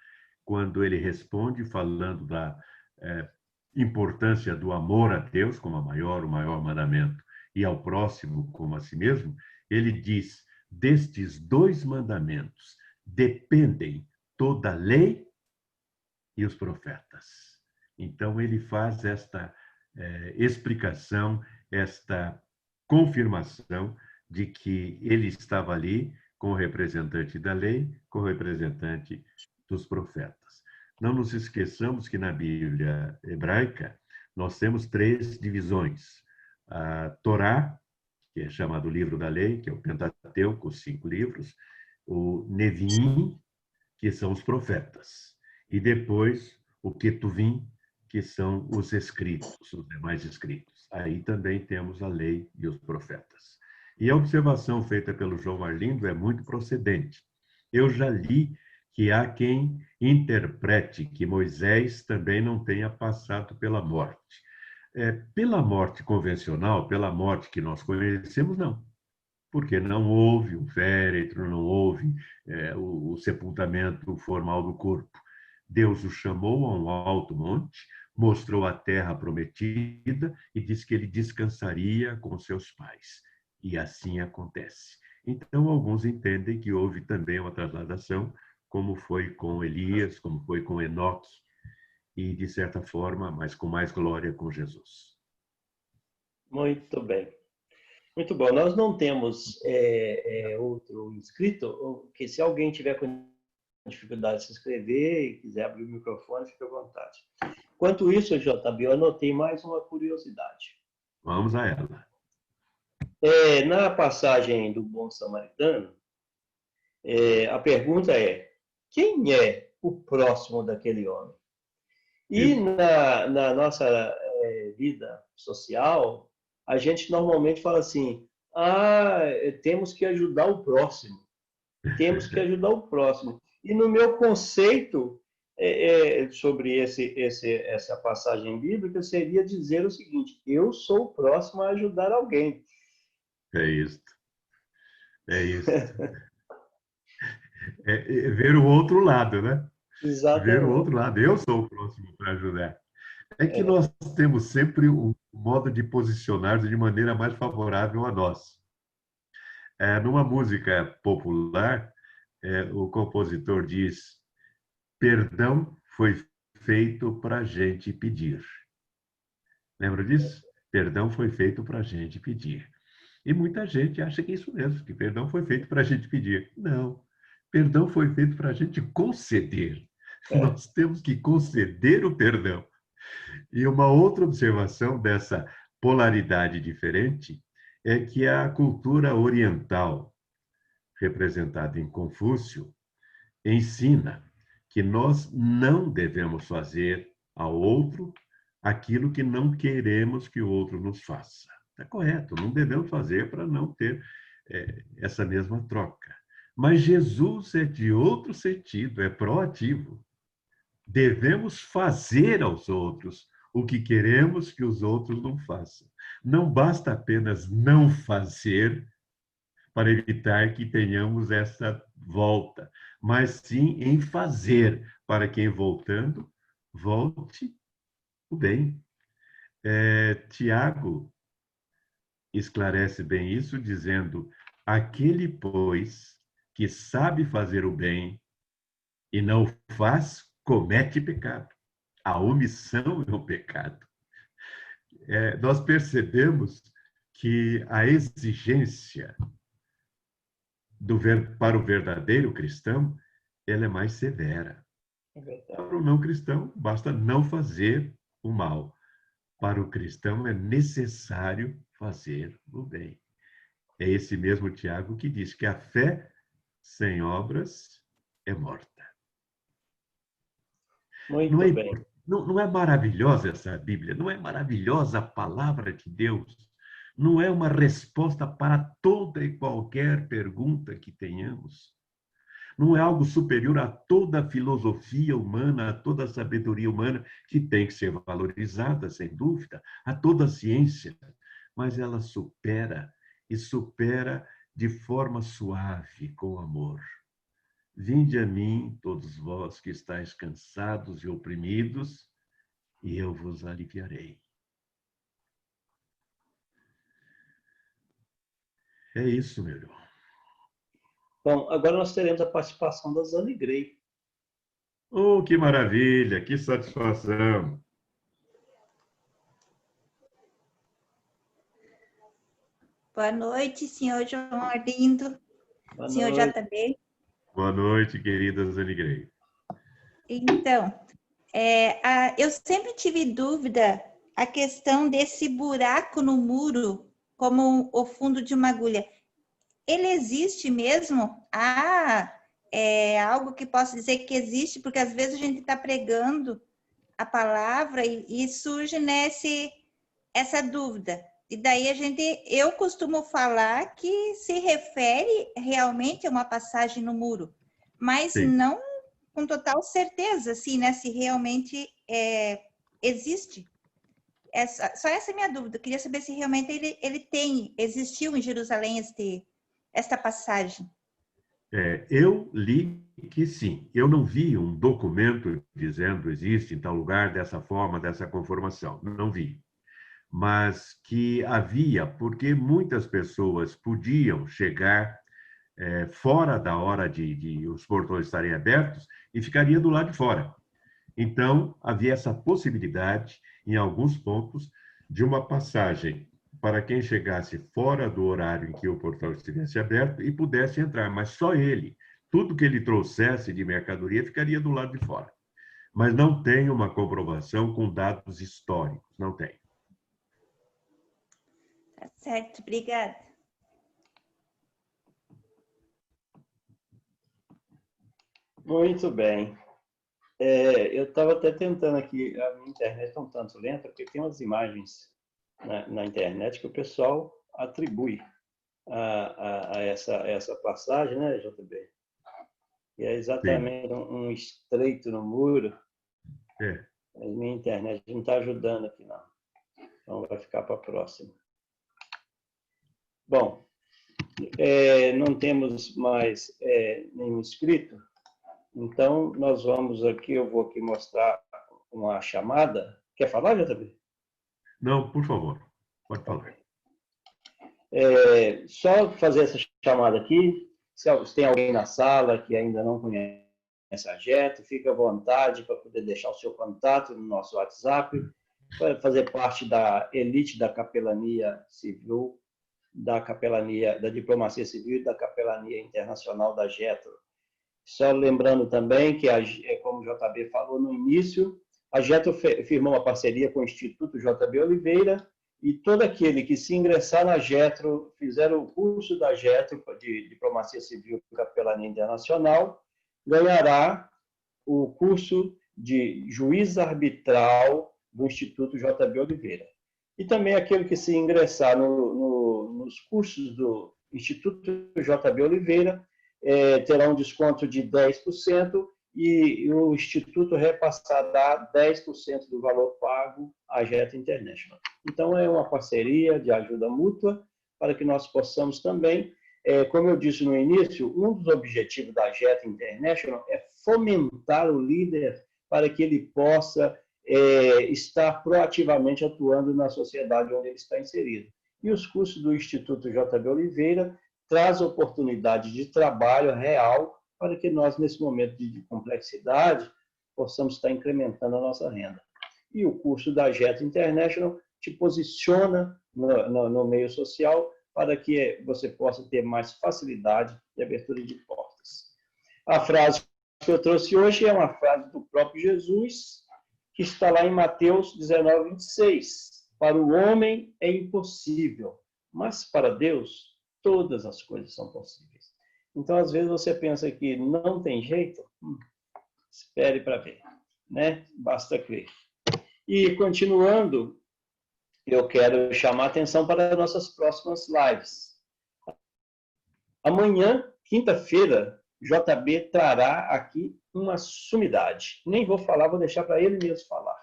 quando ele responde falando da importância do amor a Deus como o maior mandamento, e ao próximo como a si mesmo, ele diz: destes dois mandamentos dependem toda a lei e os profetas. Então, ele faz esta explicação, esta confirmação de que ele estava ali com o representante da lei, com o representante dos profetas. Não nos esqueçamos que na Bíblia hebraica nós temos 3 divisões. A Torá, que é chamado livro da lei, que é o Pentateuco, os 5 livros, o Neviim, que são os profetas, e depois o Ketuvim, que são os escritos, os demais escritos. Aí também temos a lei e os profetas. E a observação feita pelo João Arlindo é muito procedente. Eu já li que há quem interprete que Moisés também não tenha passado pela morte. Pela morte convencional, pela morte que nós conhecemos, não. Porque não houve um féretro, não houve o sepultamento formal do corpo. Deus o chamou a um alto monte, mostrou a terra prometida e disse que ele descansaria com seus pais. E assim acontece. Então, alguns entendem que houve também uma trasladação, como foi com Elias, como foi com Enoque. e, de certa forma, mas com mais glória com Jesus. Muito bem. Muito bom. Nós não temos outro inscrito, que se alguém tiver com dificuldade de se inscrever e quiser abrir o microfone, fique à vontade. Enquanto isso, JB, eu anotei mais uma curiosidade. Vamos a ela. Na passagem do Bom Samaritano, a pergunta é: quem é o próximo daquele homem? E na nossa vida social, a gente normalmente fala assim: temos que ajudar o próximo. Temos que ajudar o próximo. E no meu conceito sobre essa passagem bíblica, seria dizer o seguinte: eu sou o próximo a ajudar alguém. É isso. É isso. Ver o outro lado, né? Ver o outro Exatamente. lado. Eu sou o próximo para ajudar. É que nós temos sempre um modo de posicionar de maneira mais favorável a nós. Numa música popular, o compositor diz: perdão foi feito para a gente pedir. Lembra disso? Perdão foi feito para a gente pedir. E muita gente acha que é isso mesmo, que perdão foi feito para a gente pedir. Não. Perdão foi feito para a gente conceder. Nós temos que conceder o perdão. E uma outra observação dessa polaridade diferente é que a cultura oriental, representada em Confúcio, ensina que nós não devemos fazer ao outro aquilo que não queremos que o outro nos faça. Está correto, não devemos fazer para não ter essa mesma troca. Mas Jesus é de outro sentido, é proativo. Devemos fazer aos outros o que queremos que os outros não façam. Não basta apenas não fazer para evitar que tenhamos essa volta, mas sim em fazer para que, voltando, volte o bem. Tiago esclarece bem isso, dizendo: aquele, pois, que sabe fazer o bem e não faz, comete pecado. A omissão é um pecado. Nós percebemos que a exigência para o verdadeiro cristão, ela é mais severa. Para o não cristão, basta não fazer o mal. Para o cristão, é necessário fazer o bem. É esse mesmo Tiago que diz que a fé sem obras é morta. Muito bem. Não é maravilhosa essa Bíblia? Não é maravilhosa a palavra de Deus? Não é uma resposta para toda e qualquer pergunta que tenhamos? Não é algo superior a toda a filosofia humana, a toda a sabedoria humana, que tem que ser valorizada, sem dúvida, a toda a ciência, mas ela supera, e supera de forma suave, com amor. Vinde a mim, todos vós que estáis cansados e oprimidos, e eu vos aliviarei. É isso, meu irmão. Bom, agora nós teremos a participação da Zane Grey. Oh, que maravilha, que satisfação. Boa noite, senhor João Arlindo, senhor JB. Boa noite, querida Zane Grey. Então, eu sempre tive dúvida a questão desse buraco no muro, como o fundo de uma agulha. Ele existe mesmo? É algo que posso dizer que existe, porque às vezes a gente está pregando a palavra e surge essa dúvida. E daí eu costumo falar que se refere realmente a uma passagem no muro, mas Sim. não com total certeza, assim, né, se realmente existe. Só essa é a minha dúvida. Eu queria saber se realmente existiu em Jerusalém esta passagem. Eu li que sim. Eu não vi um documento dizendo existe em tal lugar, dessa forma, dessa conformação. Não vi. Mas que havia, porque muitas pessoas podiam chegar fora da hora de os portões estarem abertos e ficaria do lado de fora. Então, havia essa possibilidade, em alguns pontos, de uma passagem para quem chegasse fora do horário em que o portal estivesse aberto e pudesse entrar, mas só ele. Tudo que ele trouxesse de mercadoria ficaria do lado de fora. Mas não tem uma comprovação com dados históricos, não tem. Tá certo, obrigada. Muito bem. Eu estava até tentando aqui, a minha internet é um tanto lenta, porque tem umas imagens na internet que o pessoal atribui a essa passagem, né, JB? E é exatamente um estreito no muro. A minha internet não está ajudando aqui, não. Então, vai ficar para a próxima. Bom, não temos mais nenhum inscrito. Então, nós vamos aqui, eu vou aqui mostrar uma chamada. Quer falar, JB? Não, por favor, pode falar. Só fazer essa chamada aqui. Se tem alguém na sala que ainda não conhece a JETRO, fique à vontade para poder deixar o seu contato no nosso WhatsApp, para fazer parte da elite da capelania civil, da diplomacia civil e da capelania internacional da JETRO. Só lembrando também que, como o JB falou no início, a JETRO firmou uma parceria com o Instituto JB Oliveira, e todo aquele que se ingressar na JETRO, fizer o curso da JETRO de Diplomacia Civil e Capelania Internacional, ganhará o curso de juiz arbitral do Instituto JB Oliveira. E também aquele que se ingressar nos cursos do Instituto JB Oliveira terá um desconto de 10%, e o Instituto repassará 10% do valor pago à JETRO International. Então, é uma parceria de ajuda mútua para que nós possamos também, como eu disse no início, um dos objetivos da JETRO International é fomentar o líder para que ele possa estar proativamente atuando na sociedade onde ele está inserido. E os cursos do Instituto JB Oliveira traz oportunidade de trabalho real para que nós, nesse momento de complexidade, possamos estar incrementando a nossa renda. E o curso da JETRO International te posiciona no meio social para que você possa ter mais facilidade de abertura de portas. A frase que eu trouxe hoje é uma frase do próprio Jesus, que está lá em Mateus 19, 26. Para o homem é impossível, mas para Deus todas as coisas são possíveis. Então, às vezes, você pensa que não tem jeito, espere para ver, né? Basta crer. E, continuando, eu quero chamar a atenção para as nossas próximas lives. Amanhã, quinta-feira, JB trará aqui uma sumidade. Nem vou falar, vou deixar para ele mesmo falar.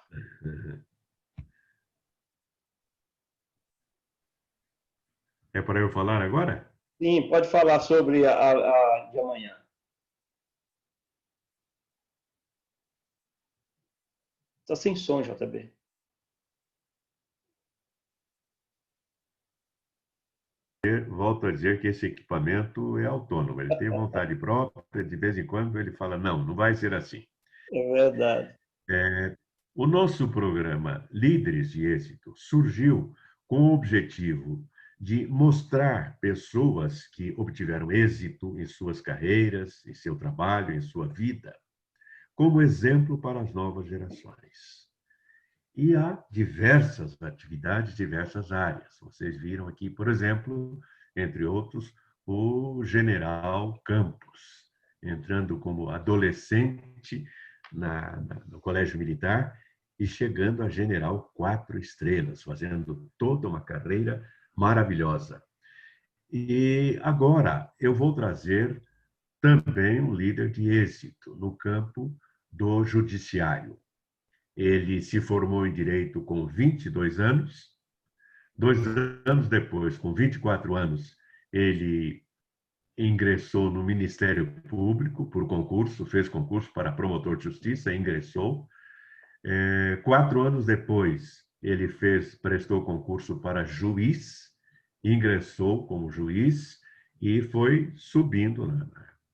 É para eu falar agora? Sim, pode falar sobre a de amanhã. Está sem som, JB. Volto a dizer que esse equipamento é autônomo, ele tem vontade própria, de vez em quando ele fala, não vai ser assim. É verdade. O nosso programa Líderes de Êxito surgiu com o objetivo de mostrar pessoas que obtiveram êxito em suas carreiras, em seu trabalho, em sua vida, como exemplo para as novas gerações. E há diversas atividades, diversas áreas. Vocês viram aqui, por exemplo, entre outros, o General Campos, entrando como adolescente no Colégio Militar e chegando a General 4 estrelas, fazendo toda uma carreira maravilhosa. E agora eu vou trazer também um líder de êxito no campo do judiciário. Ele se formou em Direito com 22 anos. 2 anos depois, com 24 anos, ele ingressou no Ministério Público por concurso, fez concurso para promotor de justiça, ingressou. 4 anos depois, ele prestou concurso para juiz, ingressou como juiz e foi subindo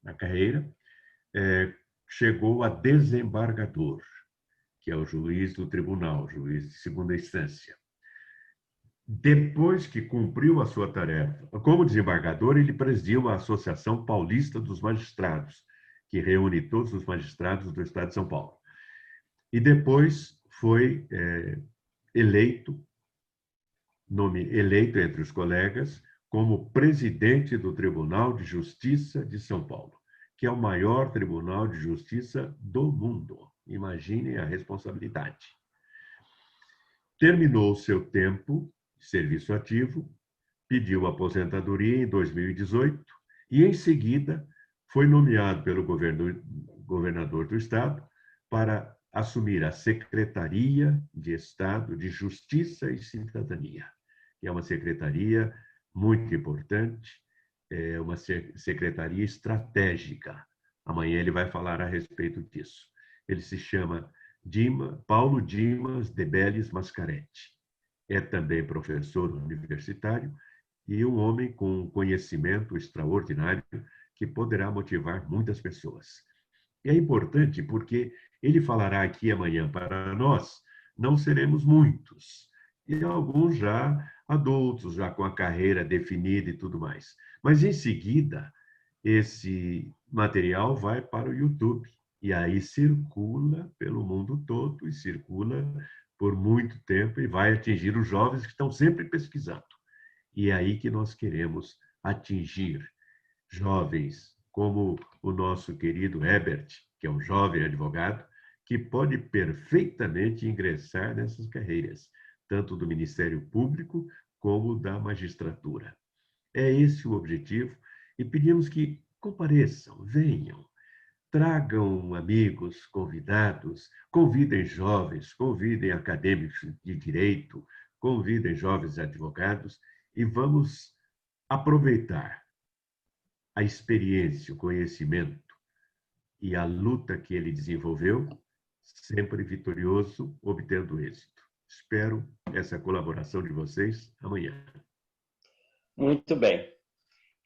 na carreira. Chegou a desembargador. que é o juiz do tribunal, juiz de segunda instância. Depois que cumpriu a sua tarefa, como desembargador, ele presidiu a Associação Paulista dos Magistrados, que reúne todos os magistrados do Estado de São Paulo. E depois foi eleito entre os colegas como presidente do Tribunal de Justiça de São Paulo, que é o maior tribunal de justiça do mundo. Imaginem a responsabilidade. Terminou seu tempo de serviço ativo, pediu aposentadoria em 2018 e, em seguida, foi nomeado pelo governador do estado para assumir a Secretaria de Estado de Justiça e Cidadania, que é uma secretaria muito importante, é uma secretaria estratégica. Amanhã ele vai falar a respeito disso. Ele se chama Paulo Dimas de Bellis Mascaretti. É também professor universitário e um homem com conhecimento extraordinário que poderá motivar muitas pessoas. E é importante porque ele falará aqui amanhã para nós, não seremos muitos, e alguns já adultos, já com a carreira definida e tudo mais. Mas, em seguida, esse material vai para o YouTube, e aí circula pelo mundo todo, e circula por muito tempo, e vai atingir os jovens que estão sempre pesquisando. E é aí que nós queremos atingir jovens, como o nosso querido Herbert, que é um jovem advogado, que pode perfeitamente ingressar nessas carreiras, tanto do Ministério Público como da magistratura. É esse o objetivo e pedimos que compareçam, venham, tragam amigos, convidados, convidem jovens, convidem acadêmicos de direito, convidem jovens advogados e vamos aproveitar a experiência, o conhecimento e a luta que ele desenvolveu, sempre vitorioso, obtendo êxito. Espero essa colaboração de vocês amanhã. Muito bem.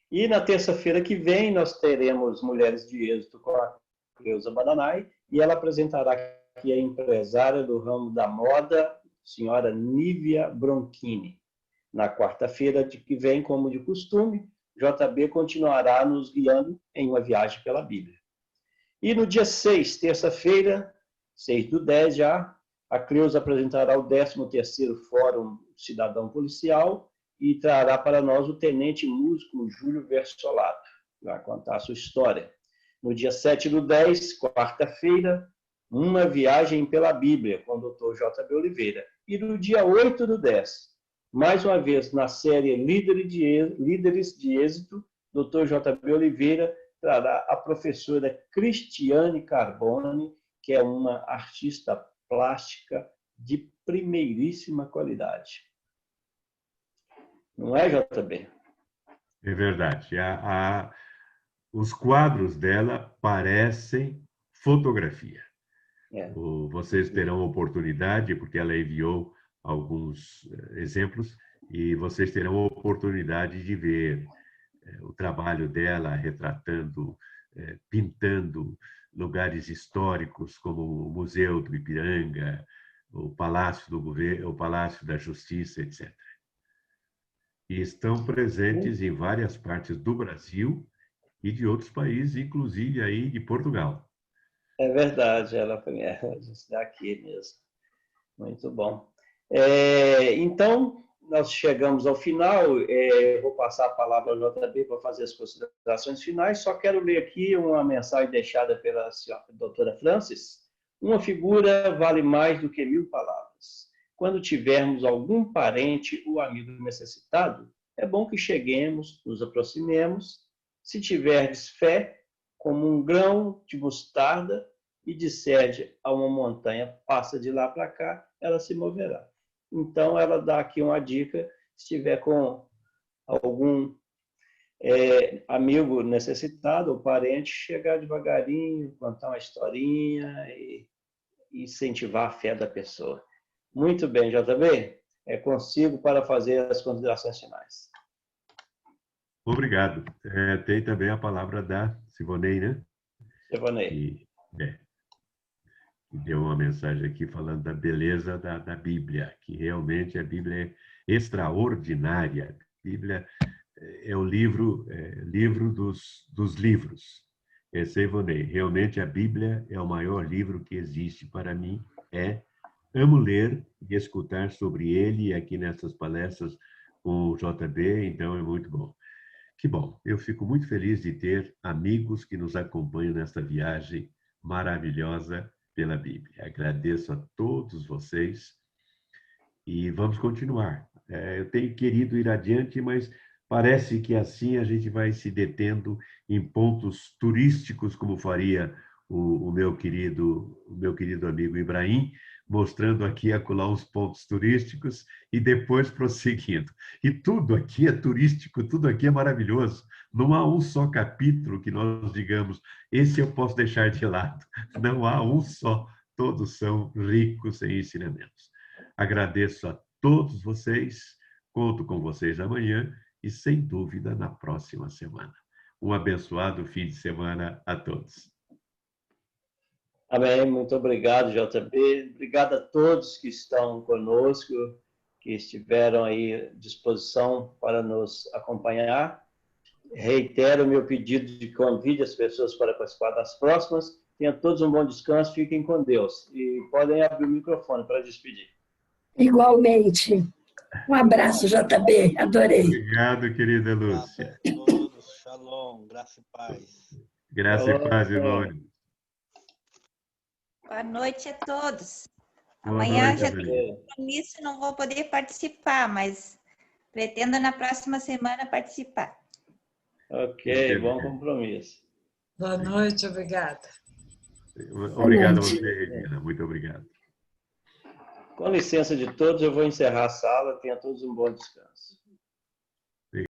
E na terça-feira que vem nós teremos Mulheres de Êxito com a Cleusa Badanai e ela apresentará aqui a empresária do ramo da moda, senhora Nívia Bronchini. Na quarta-feira que vem, como de costume, JB continuará nos guiando em uma viagem pela Bíblia. E no dia 6, terça-feira, 6/10 já, a Cleusa apresentará o 13º Fórum Cidadão Policial e trará para nós o tenente músico Júlio Versolato, vai contar a sua história. No dia 7/10, quarta-feira, uma viagem pela Bíblia com o Dr. JB Oliveira. E no dia 8/10, mais uma vez na série Líderes de Êxito, Dr. JB Oliveira trará a professora Cristiane Carbone, que é uma artista plástica de primeiríssima qualidade. Não é, JB? É verdade. Os quadros dela parecem fotografia. É. Vocês terão oportunidade, porque ela enviou alguns exemplos, e vocês terão oportunidade de ver o trabalho dela retratando, pintando lugares históricos como o Museu do Ipiranga, o Palácio do Governo, o Palácio da Justiça, etc. E estão presentes em várias partes do Brasil e de outros países, inclusive aí de Portugal. É verdade, ela está aqui mesmo. Muito bom. Então, nós chegamos ao final. Eu vou passar a palavra ao JB para fazer as considerações finais. Só quero ler aqui uma mensagem deixada pela doutora Francis. Uma figura vale mais do que 1000 palavras. Quando tivermos algum parente ou amigo necessitado, é bom que cheguemos, nos aproximemos. Se tiverdes fé, como um grão de mostarda, e disser a uma montanha, passa de lá para cá, ela se moverá. Então, ela dá aqui uma dica, se tiver com algum amigo necessitado ou parente, chegar devagarinho, contar uma historinha e incentivar a fé da pessoa. Muito bem, JB, consigo para fazer as considerações finais. Obrigado. Tem também a palavra da Sivonei, né? Sivonei. deu uma mensagem aqui falando da beleza da Bíblia, que realmente a Bíblia é extraordinária. A Bíblia é o livro dos livros. Esse é Ivonei. Realmente a Bíblia é o maior livro que existe para mim. Amo ler e escutar sobre ele aqui nessas palestras com o JB, então é muito bom. Que bom, eu fico muito feliz de ter amigos que nos acompanham nesta viagem maravilhosa pela Bíblia. Agradeço a todos vocês e vamos continuar. Eu tenho querido ir adiante, mas parece que assim a gente vai se detendo em pontos turísticos, como faria o meu querido amigo Ibrahim, mostrando aqui e acolá uns pontos turísticos e depois prosseguindo. E tudo aqui é turístico, tudo aqui é maravilhoso. Não há um só capítulo que nós digamos, esse eu posso deixar de lado. Não há um só, todos são ricos em ensinamentos. Agradeço a todos vocês, conto com vocês amanhã e, sem dúvida, na próxima semana. Um abençoado fim de semana a todos. Amém. Muito obrigado, JB. Obrigado a todos que estão conosco, que estiveram aí à disposição para nos acompanhar. Reitero o meu pedido de convite às pessoas para participar das próximas. Tenham todos um bom descanso, fiquem com Deus. E podem abrir o microfone para despedir. Igualmente. Um abraço, JB. Adorei. Obrigado, querida Lúcia. Um abraço a todos. Shalom. Graça e paz. Graça e paz, irmão. Boa noite a todos. Boa Amanhã noite, já tenho compromisso, não vou poder participar, mas pretendo na próxima semana participar. Ok, bom compromisso. Boa noite, obrigada. Obrigado a você, Regina. Muito obrigado. Com licença de todos, eu vou encerrar a sala. Tenham todos um bom descanso.